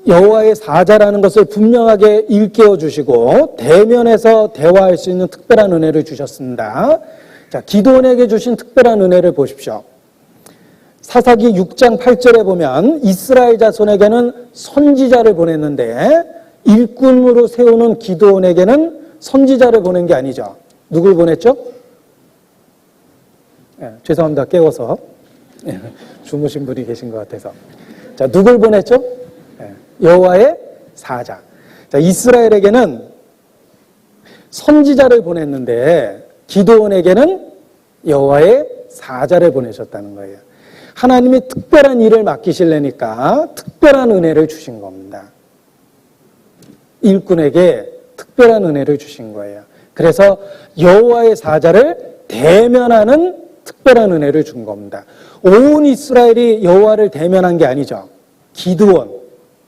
여호와의 사자라는 것을 분명하게 일깨워 주시고 대면에서 대화할 수 있는 특별한 은혜를 주셨습니다. 자, 기드온에게 주신 특별한 은혜를 보십시오. 사사기 6장 8절에 보면 이스라엘 자손에게는 선지자를 보냈는데 일꾼으로 세우는 기드온에게는 선지자를 보낸 게 아니죠. 누굴 보냈죠? 죄송합니다. 깨워서 주무신 분이 계신 것 같아서. 자, 누굴 보냈죠? 여호와의 사자. 자, 이스라엘에게는 선지자를 보냈는데 기드온에게는 여호와의 사자를 보내셨다는 거예요. 하나님이 특별한 일을 맡기시려니까 특별한 은혜를 주신 겁니다. 일꾼에게 특별한 은혜를 주신 거예요. 그래서 여호와의 사자를 대면하는 특별한 은혜를 준 겁니다. 온 이스라엘이 여호와를 대면한 게 아니죠. 기드온,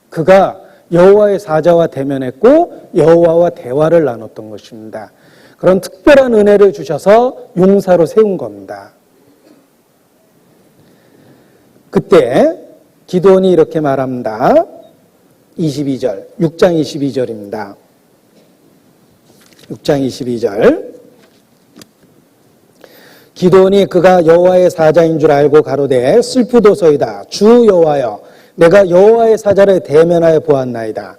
그가 여호와의 사자와 대면했고 여호와와 대화를 나눴던 것입니다. 그런 특별한 은혜를 주셔서 용사로 세운 겁니다. 그때 기드온이 이렇게 말합니다. 22절, 6장 22절입니다. 6장 22절. 기드온이 그가 여호와의 사자인 줄 알고 가로되 슬프도소이다. 주 여호와여, 내가 여호와의 사자를 대면하여 보았나이다.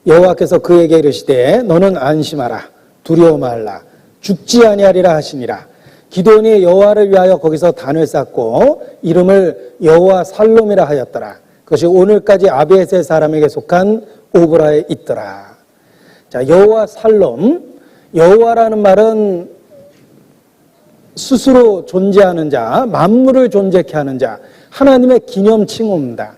여호와께서 그에게 이르시되 너는 안심하라, 두려워 말라, 죽지 아니하리라 하시니라. 기드온이 여호와를 위하여 거기서 단을 쌓고 이름을 여호와 살롬이라 하였더라. 그것이 오늘까지 아비에셀 사람에게 속한 오브라에 있더라. 자, 여호와 살롬, 여호와라는 말은 스스로 존재하는 자, 만물을 존재케 하는 자, 하나님의 기념 칭호입니다.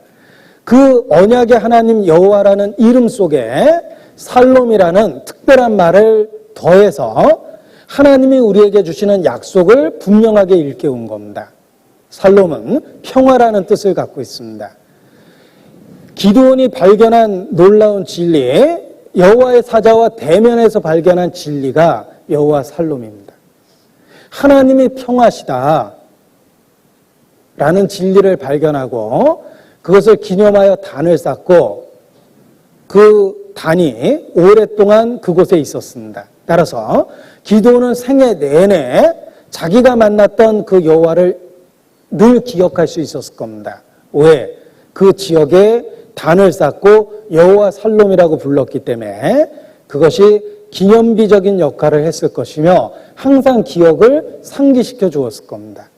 그 언약의 하나님 여호와라는 이름 속에 살롬이라는 특별한 말을 더해서 하나님이 우리에게 주시는 약속을 분명하게 일깨운 겁니다. 살롬은 평화라는 뜻을 갖고 있습니다. 기드온이 발견한 놀라운 진리, 여호와의 사자와 대면에서 발견한 진리가 여호와 살롬입니다. 하나님이 평화시다 라는 진리를 발견하고 그것을 기념하여 단을 쌓고 그 단이 오랫동안 그곳에 있었습니다. 따라서 기드온은 생애 내내 자기가 만났던 그 여호와를 늘 기억할 수 있었을 겁니다. 왜? 그 지역에 단을 쌓고 여호와 살롬이라고 불렀기 때문에 그것이 기념비적인 역할을 했을 것이며 항상 기억을 상기시켜 주었을 겁니다.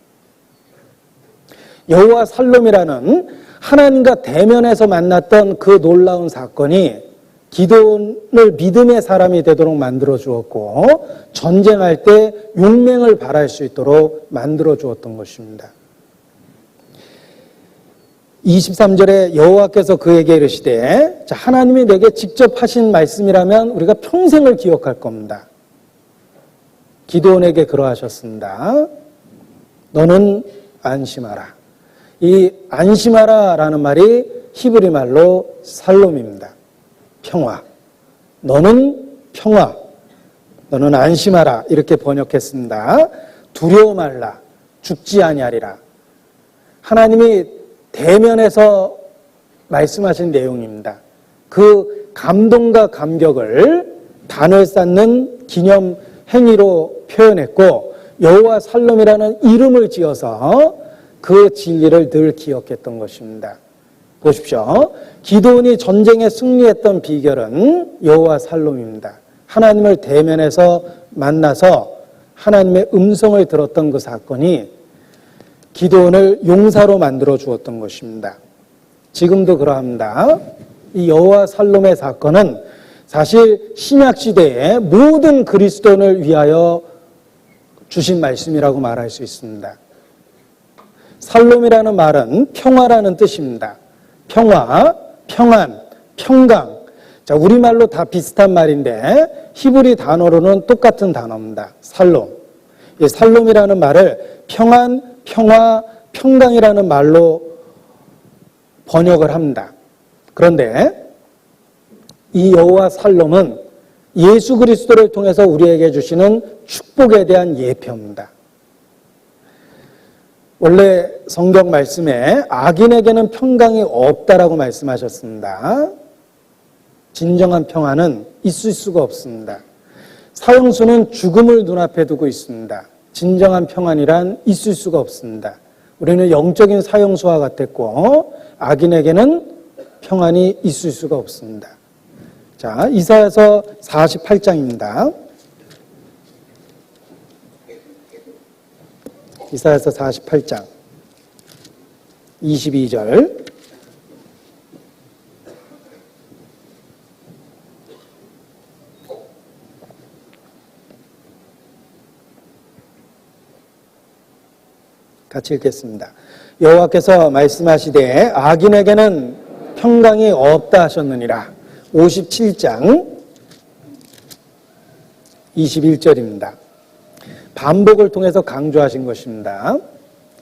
여호와 살롬이라는 하나님과 대면에서 만났던 그 놀라운 사건이 기드온을 믿음의 사람이 되도록 만들어 주었고 전쟁할 때 용맹을 발할 수 있도록 만들어 주었던 것입니다. 23절에 여호와께서 그에게 이르시되, 자, 하나님이 내게 직접 하신 말씀이라면 우리가 평생을 기억할 겁니다. 기드온에게 그러하셨습니다. 너는 안심하라. 이 안심하라라는 말이 히브리 말로 살롬입니다. 평화. 너는 평화. 너는 안심하라. 이렇게 번역했습니다. 두려워 말라. 죽지 아니하리라. 하나님이 대면에서 말씀하신 내용입니다. 그 감동과 감격을 단을 쌓는 기념 행위로 표현했고 여호와 살롬이라는 이름을 지어서 그 진리를 늘 기억했던 것입니다. 보십시오. 기드온이 전쟁에 승리했던 비결은 여호와 살롬입니다. 하나님을 대면에서 만나서 하나님의 음성을 들었던 그 사건이 기드온을 용사로 만들어 주었던 것입니다. 지금도 그러합니다. 이 여호와 살롬의 사건은 사실 신약시대의 모든 그리스도인을 위하여 주신 말씀이라고 말할 수 있습니다. 살롬이라는 말은 평화라는 뜻입니다. 평화, 평안, 평강. 자, 우리말로 다 비슷한 말인데 히브리 단어로는 똑같은 단어입니다. 살롬. 이 살롬이라는 말을 평안, 평화, 평강이라는 말로 번역을 합니다. 그런데 이 여호와 살롬은 예수 그리스도를 통해서 우리에게 주시는 축복에 대한 예표입니다. 원래 성경 말씀에 악인에게는 평강이 없다라고 말씀하셨습니다. 진정한 평화는 있을 수가 없습니다. 사형수는 죽음을 눈앞에 두고 있습니다. 진정한 평안이란 있을 수가 없습니다. 우리는 영적인 사형수와 같았고 악인에게는 평안이 있을 수가 없습니다. 자, 이사야서 48장입니다. 이사야서 48장 22절. 같이 읽겠습니다. 여호와께서 말씀하시되 악인에게는 평강이 없다 하셨느니라. 57장 21절입니다. 반복을 통해서 강조하신 것입니다.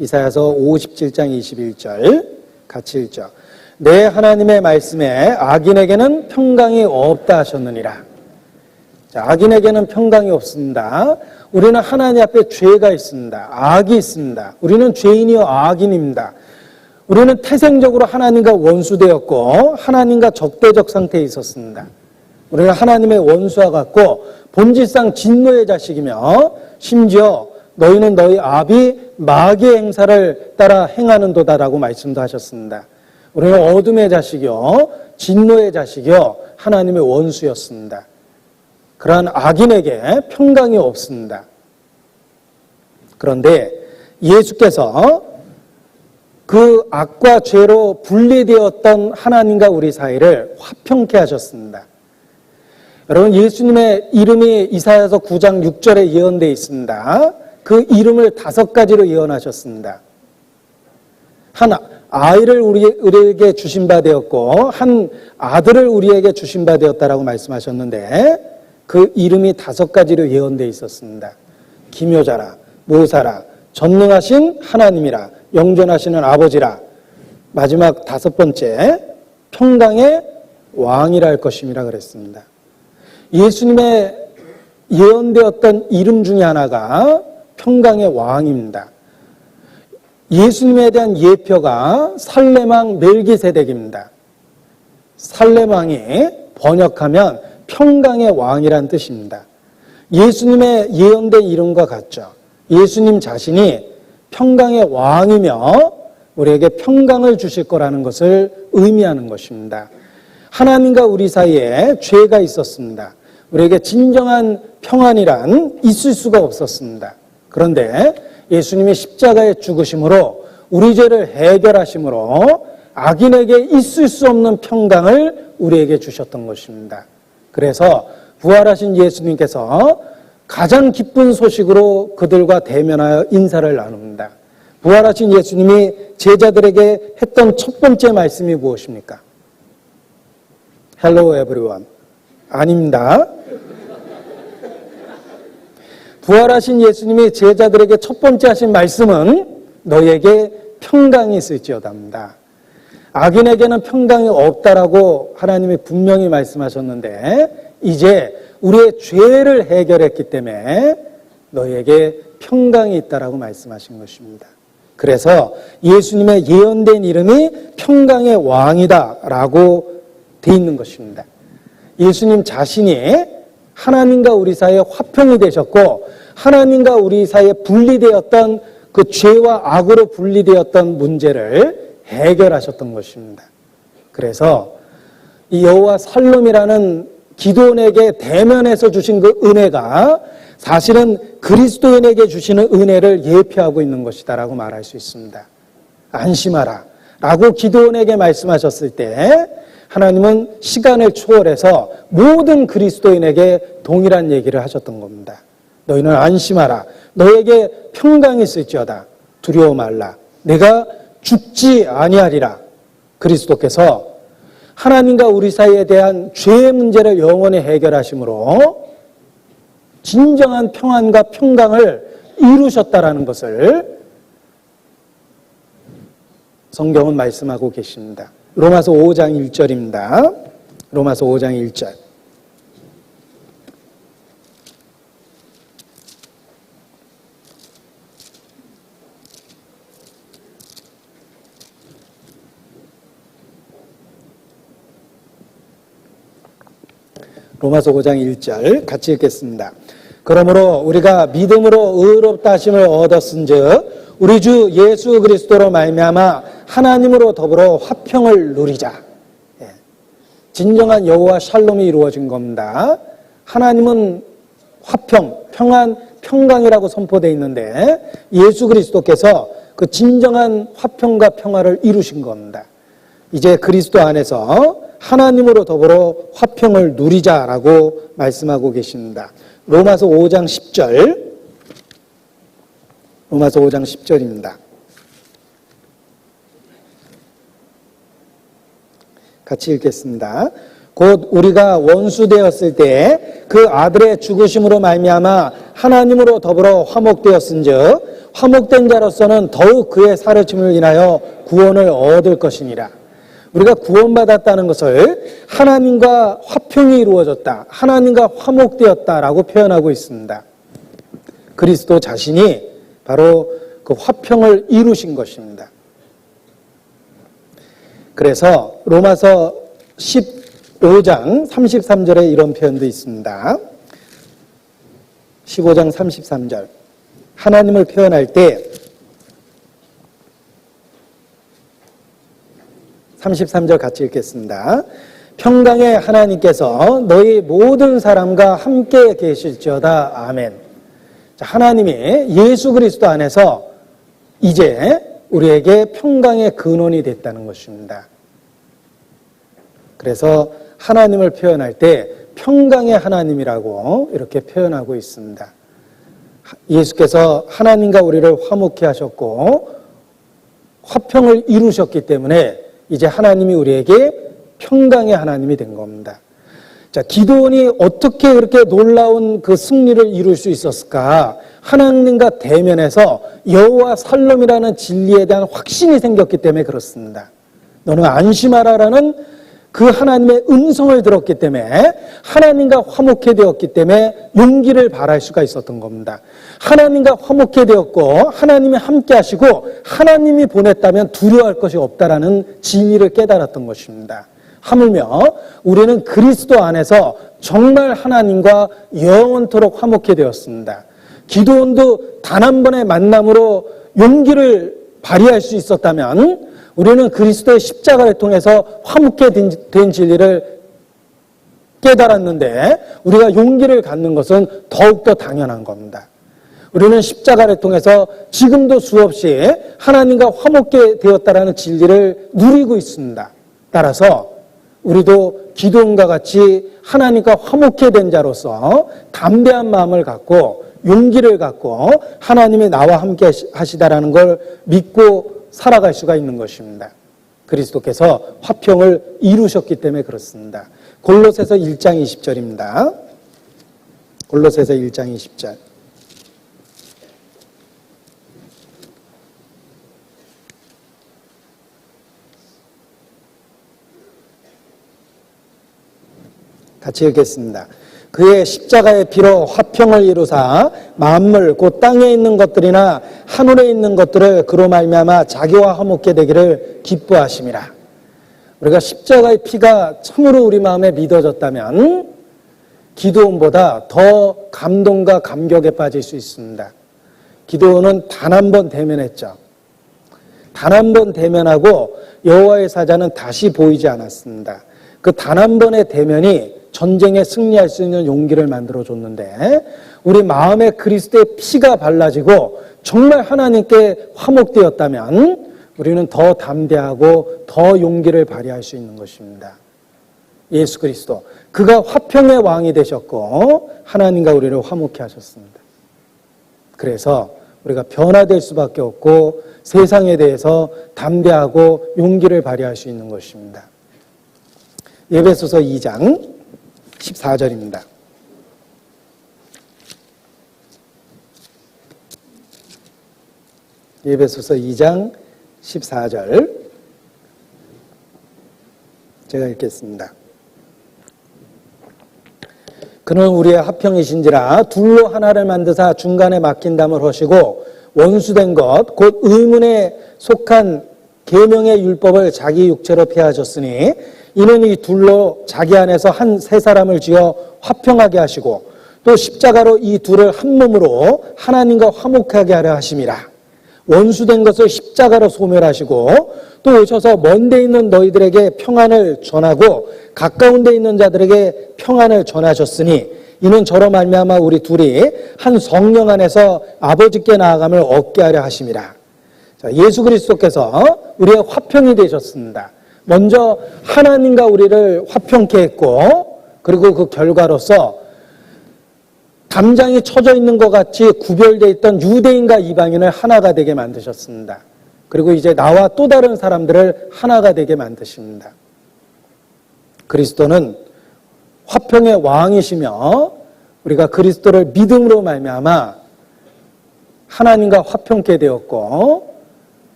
이사야서 57장 21절 같이 읽죠. 내 하나님의 말씀에 악인에게는 평강이 없다 하셨느니라. 자, 악인에게는 평강이 없습니다. 우리는 하나님 앞에 죄가 있습니다. 악이 있습니다. 우리는 죄인이요 악인입니다. 우리는 태생적으로 하나님과 원수되었고 하나님과 적대적 상태에 있었습니다. 우리는 하나님의 원수와 같고 본질상 진노의 자식이며 심지어 너희는 너희 아비 마귀의 행사를 따라 행하는도다라고 말씀도 하셨습니다. 우리는 어둠의 자식이요 진노의 자식이요 하나님의 원수였습니다. 그러한 악인에게 평강이 없습니다. 그런데 예수께서 그 악과 죄로 분리되었던 하나님과 우리 사이를 화평케 하셨습니다. 여러분, 예수님의 이름이 이사야서 9장 6절에 예언되어 있습니다. 그 이름을 5가지로 예언하셨습니다. 한 아이를 우리에게 주신 바 되었고 한 아들을 우리에게 주신 바 되었다라고 말씀하셨는데 그 이름이 5가지로 예언되어 있었습니다. 기묘자라, 모사라, 전능하신 하나님이라, 영존하시는 아버지라, 마지막 5번째 평강의 왕이라 할 것임이라 그랬습니다. 예수님의 예언되었던 이름 중에 하나가 평강의 왕입니다. 예수님에 대한 예표가 살렘왕 멜기세덱입니다. 살렘왕이 번역하면 평강의 왕이란 뜻입니다. 예수님의 예언된 이름과 같죠. 예수님 자신이 평강의 왕이며 우리에게 평강을 주실 거라는 것을 의미하는 것입니다. 하나님과 우리 사이에 죄가 있었습니다. 우리에게 진정한 평안이란 있을 수가 없었습니다. 그런데 예수님이 십자가에 죽으심으로 우리 죄를 해결하심으로 악인에게 있을 수 없는 평강을 우리에게 주셨던 것입니다. 그래서 부활하신 예수님께서 가장 기쁜 소식으로 그들과 대면하여 인사를 나눕니다. 부활하신 예수님이 제자들에게 했던 첫 번째 말씀이 무엇입니까? Hello everyone. 아닙니다. 부활하신 예수님이 제자들에게 첫 번째 하신 말씀은 너희에게 평강이 있을지어다입니다. 악인에게는 평강이 없다라고 하나님이 분명히 말씀하셨는데 이제 우리의 죄를 해결했기 때문에 너희에게 평강이 있다라고 말씀하신 것입니다. 그래서 예수님의 예언된 이름이 평강의 왕이다라고 돼 있는 것입니다. 예수님 자신이 하나님과 우리 사이에 화평이 되셨고 하나님과 우리 사이에 분리되었던 그 죄와 악으로 분리되었던 문제를 해결하셨던 것입니다. 그래서 이 여호와 살롬이라는 기도원에게 대면해서 주신 그 은혜가 사실은 그리스도인에게 주시는 은혜를 예표하고 있는 것이다라고 말할 수 있습니다. 안심하라 라고 기도원에게 말씀하셨을 때 하나님은 시간을 초월해서 모든 그리스도인에게 동일한 얘기를 하셨던 겁니다. 너희는 안심하라. 너에게 평강이 있을지어다. 두려워 말라. 내가 죽지 아니하리라. 그리스도께서 하나님과 우리 사이에 대한 죄의 문제를 영원히 해결하심으로 진정한 평안과 평강을 이루셨다라는 것을 성경은 말씀하고 계십니다. 로마서 5장 1절입니다. 로마서 5장 1절. 로마서 5장 1절 같이 읽겠습니다. 그러므로 우리가 믿음으로 의롭다 하심을 얻었은즉 우리 주 예수 그리스도로 말미암아 하나님으로 더불어 화평을 누리자. 진정한 여호와 샬롬이 이루어진 겁니다. 하나님은 화평, 평안, 평강이라고 선포되어 있는데 예수 그리스도께서 그 진정한 화평과 평화를 이루신 겁니다. 이제 그리스도 안에서 하나님으로 더불어 화평을 누리자라고 말씀하고 계십니다. 로마서 5장 10절, 로마서 5장 10절입니다. 같이 읽겠습니다. 곧 우리가 원수 되었을 때 그 아들의 죽으심으로 말미암아 하나님으로 더불어 화목되었은즉 화목된 자로서는 더욱 그의 살으심을 인하여 구원을 얻을 것이니라. 우리가 구원받았다는 것을 하나님과 화평이 이루어졌다, 하나님과 화목되었다라고 표현하고 있습니다. 그리스도 자신이 바로 그 화평을 이루신 것입니다. 그래서 로마서 15장 33절에 이런 표현도 있습니다. 15장 33절. 하나님을 표현할 때 33절 같이 읽겠습니다. 평강의 하나님께서 너희 모든 사람과 함께 계실지어다. 아멘. 자, 하나님이 예수 그리스도 안에서 이제 우리에게 평강의 근원이 됐다는 것입니다. 그래서 하나님을 표현할 때 평강의 하나님이라고 이렇게 표현하고 있습니다. 예수께서 하나님과 우리를 화목케 하셨고 화평을 이루셨기 때문에 이제 하나님이 우리에게 평강의 하나님이 된 겁니다. 자, 기드온이 어떻게 그렇게 놀라운 그 승리를 이룰 수 있었을까? 하나님과 대면해서 여호와 살롬이라는 진리에 대한 확신이 생겼기 때문에 그렇습니다. 너는 안심하라라는 그 하나님의 음성을 들었기 때문에 하나님과 화목해 되었기 때문에 용기를 발할 수가 있었던 겁니다. 하나님과 화목해 되었고 하나님이 함께 하시고 하나님이 보냈다면 두려워할 것이 없다라는 진리를 깨달았던 것입니다. 하물며 우리는 그리스도 안에서 정말 하나님과 영원토록 화목해 되었습니다. 기드온도 단 한 번의 만남으로 용기를 발휘할 수 있었다면 우리는 그리스도의 십자가를 통해서 화목해 된 진리를 깨달았는데 우리가 용기를 갖는 것은 더욱더 당연한 겁니다. 우리는 십자가를 통해서 지금도 수없이 하나님과 화목해 되었다라는 진리를 누리고 있습니다. 따라서 우리도 기드온과 같이 하나님과 화목해 된 자로서 담대한 마음을 갖고 용기를 갖고 하나님이 나와 함께 하시다라는 걸 믿고 살아갈 수가 있는 것입니다. 그리스도께서 화평을 이루셨기 때문에 그렇습니다. 골로새서 1장 20절입니다. 골로새서 1장 20절. 같이 읽겠습니다. 그의 십자가의 피로 화평을 이루사 만물 곧 땅에 있는 것들이나 하늘에 있는 것들을 그로 말미암아 자기와 화목게 되기를 기뻐하심이라. 우리가 십자가의 피가 참으로 우리 마음에 믿어졌다면 기드온보다 더 감동과 감격에 빠질 수 있습니다. 기드온은 단 한 번 대면했죠. 단 한 번 대면하고 여호와의 사자는 다시 보이지 않았습니다. 그 단 한 번의 대면이 전쟁에 승리할 수 있는 용기를 만들어줬는데 우리 마음에 그리스도의 피가 발라지고 정말 하나님께 화목되었다면 우리는 더 담대하고 더 용기를 발휘할 수 있는 것입니다. 예수 그리스도, 그가 화평의 왕이 되셨고 하나님과 우리를 화목케 하셨습니다. 그래서 우리가 변화될 수밖에 없고 세상에 대해서 담대하고 용기를 발휘할 수 있는 것입니다. 에베소서 2장 14절입니다. 에베소서 2장 14절 제가 읽겠습니다. 그는 우리의 화평이신지라 둘로 하나를 만드사 중간에 막힌 담을 허시고 원수된 것 곧 의문에 속한 계명의 율법을 자기 육체로 폐하셨으니 이는 이 둘로 자기 안에서 한 세 사람을 지어 화평하게 하시고 또 십자가로 이 둘을 한 몸으로 하나님과 화목하게 하려 하심이라. 원수된 것을 십자가로 소멸하시고 또 오셔서 먼 데 있는 너희들에게 평안을 전하고 가까운 데 있는 자들에게 평안을 전하셨으니 이는 저로 말미암아 우리 둘이 한 성령 안에서 아버지께 나아감을 얻게 하려 하심이라. 자, 예수 그리스도께서 우리의 화평이 되셨습니다. 먼저 하나님과 우리를 화평케 했고 그리고 그 결과로서 담장이 쳐져 있는 것 같이 구별되어 있던 유대인과 이방인을 하나가 되게 만드셨습니다. 그리고 이제 나와 또 다른 사람들을 하나가 되게 만드십니다. 그리스도는 화평의 왕이시며 우리가 그리스도를 믿음으로 말미암아 하나님과 화평케 되었고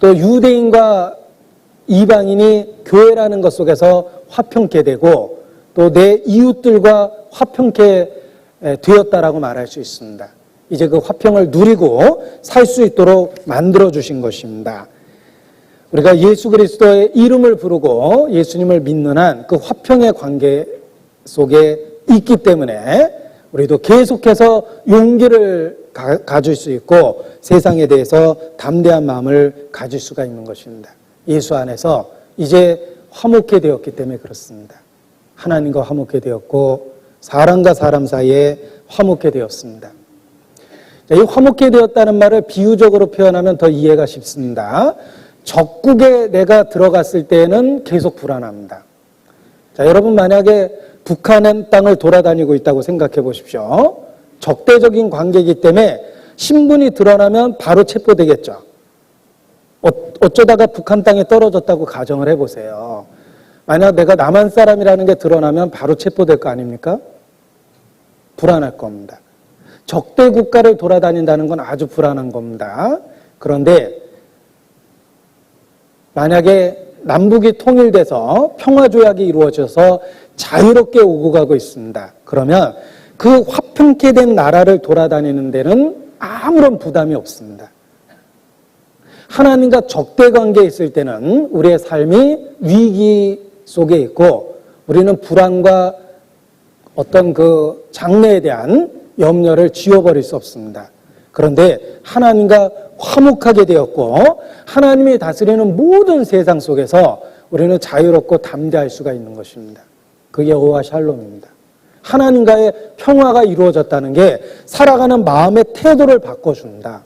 또 유대인과 이방인이 교회라는 것 속에서 화평케 되고 또 내 이웃들과 화평케 되었다라고 말할 수 있습니다. 이제 그 화평을 누리고 살 수 있도록 만들어주신 것입니다. 우리가 예수 그리스도의 이름을 부르고 예수님을 믿는 한 그 화평의 관계 속에 있기 때문에 우리도 계속해서 용기를 가질 수 있고 세상에 대해서 담대한 마음을 가질 수가 있는 것입니다. 예수 안에서 이제 화목해 되었기 때문에 그렇습니다. 하나님과 화목해 되었고 사람과 사람 사이에 화목해 되었습니다. 이 화목해 되었다는 말을 비유적으로 표현하면 더 이해가 쉽습니다. 적국에 내가 들어갔을 때에는 계속 불안합니다. 자, 여러분 만약에 북한 땅을 돌아다니고 있다고 생각해 보십시오. 적대적인 관계이기 때문에 신분이 드러나면 바로 체포되겠죠. 어쩌다가 북한 땅에 떨어졌다고 가정을 해보세요. 만약 내가 남한 사람이라는 게 드러나면 바로 체포될 거 아닙니까? 불안할 겁니다. 적대 국가를 돌아다닌다는 건 아주 불안한 겁니다. 그런데 만약에 남북이 통일돼서 평화조약이 이루어져서 자유롭게 오고 가고 있습니다. 그러면 그 화평케 된 나라를 돌아다니는 데는 아무런 부담이 없습니다. 하나님과 적대 관계에 있을 때는 우리의 삶이 위기 속에 있고 우리는 불안과 어떤 그 장래에 대한 염려를 지워버릴 수 없습니다. 그런데 하나님과 화목하게 되었고 하나님이 다스리는 모든 세상 속에서 우리는 자유롭고 담대할 수가 있는 것입니다. 그게 여호와 샬롬입니다. 하나님과의 평화가 이루어졌다는 게 살아가는 마음의 태도를 바꿔준다.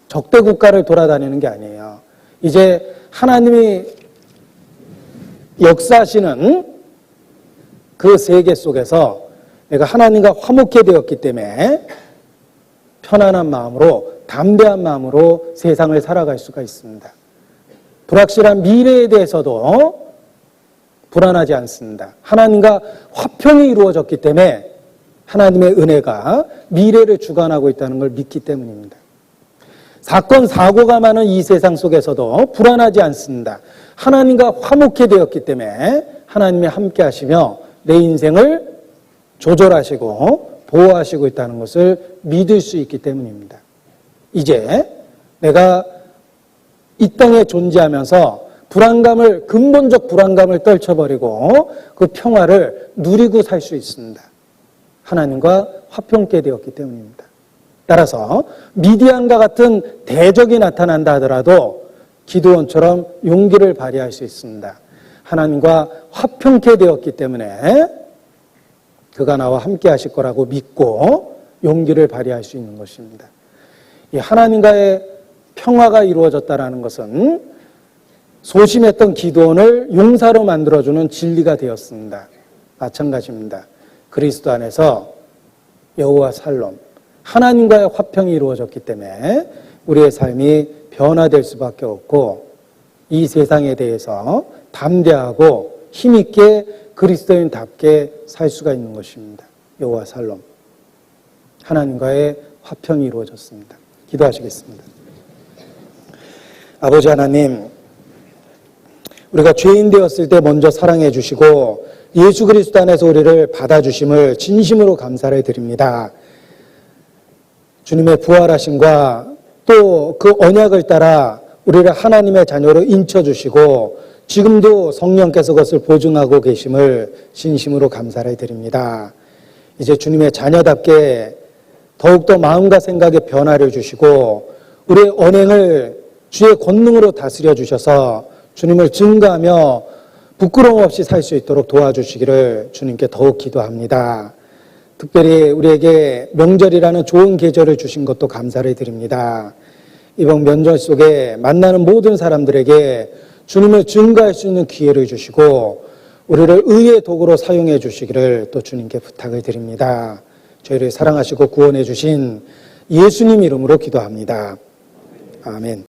적대 국가를 돌아다니는 게 아니에요. 이제 하나님이 역사하시는 그 세계 속에서 내가 하나님과 화목해 되었기 때문에 편안한 마음으로 담대한 마음으로 세상을 살아갈 수가 있습니다. 불확실한 미래에 대해서도 불안하지 않습니다. 하나님과 화평이 이루어졌기 때문에 하나님의 은혜가 미래를 주관하고 있다는 걸 믿기 때문입니다. 사건, 사고가 많은 이 세상 속에서도 불안하지 않습니다. 하나님과 화목해 되었기 때문에 하나님이 함께 하시며 내 인생을 조절하시고 보호하시고 있다는 것을 믿을 수 있기 때문입니다. 이제 내가 이 땅에 존재하면서 근본적 불안감을 떨쳐버리고 그 평화를 누리고 살 수 있습니다. 하나님과 화평케 되었기 때문입니다. 따라서 미디안과 같은 대적이 나타난다 하더라도 기드온처럼 용기를 발휘할 수 있습니다. 하나님과 화평케 되었기 때문에 그가 나와 함께 하실 거라고 믿고 용기를 발휘할 수 있는 것입니다. 이 하나님과의 평화가 이루어졌다는 것은 소심했던 기드온을 용사로 만들어주는 진리가 되었습니다. 마찬가지입니다. 그리스도 안에서 여호와 샬롬, 하나님과의 화평이 이루어졌기 때문에 우리의 삶이 변화될 수밖에 없고 이 세상에 대해서 담대하고 힘있게 그리스도인답게 살 수가 있는 것입니다. 여호와 샬롬, 하나님과의 화평이 이루어졌습니다. 기도하시겠습니다. 아버지 하나님, 우리가 죄인 되었을 때 먼저 사랑해 주시고 예수 그리스도 안에서 우리를 받아주심을 진심으로 감사를 드립니다. 주님의 부활하심과 또 그 언약을 따라 우리를 하나님의 자녀로 인쳐주시고 지금도 성령께서 그것을 보증하고 계심을 진심으로 감사를 드립니다. 이제 주님의 자녀답게 더욱더 마음과 생각의 변화를 주시고 우리의 언행을 주의 권능으로 다스려 주셔서 주님을 증거하며 부끄러움 없이 살 수 있도록 도와주시기를 주님께 더욱 기도합니다. 특별히 우리에게 명절이라는 좋은 계절을 주신 것도 감사를 드립니다. 이번 명절 속에 만나는 모든 사람들에게 주님을 증거할 수 있는 기회를 주시고 우리를 의의 도구로 사용해 주시기를 또 주님께 부탁을 드립니다. 저희를 사랑하시고 구원해 주신 예수님 이름으로 기도합니다. 아멘.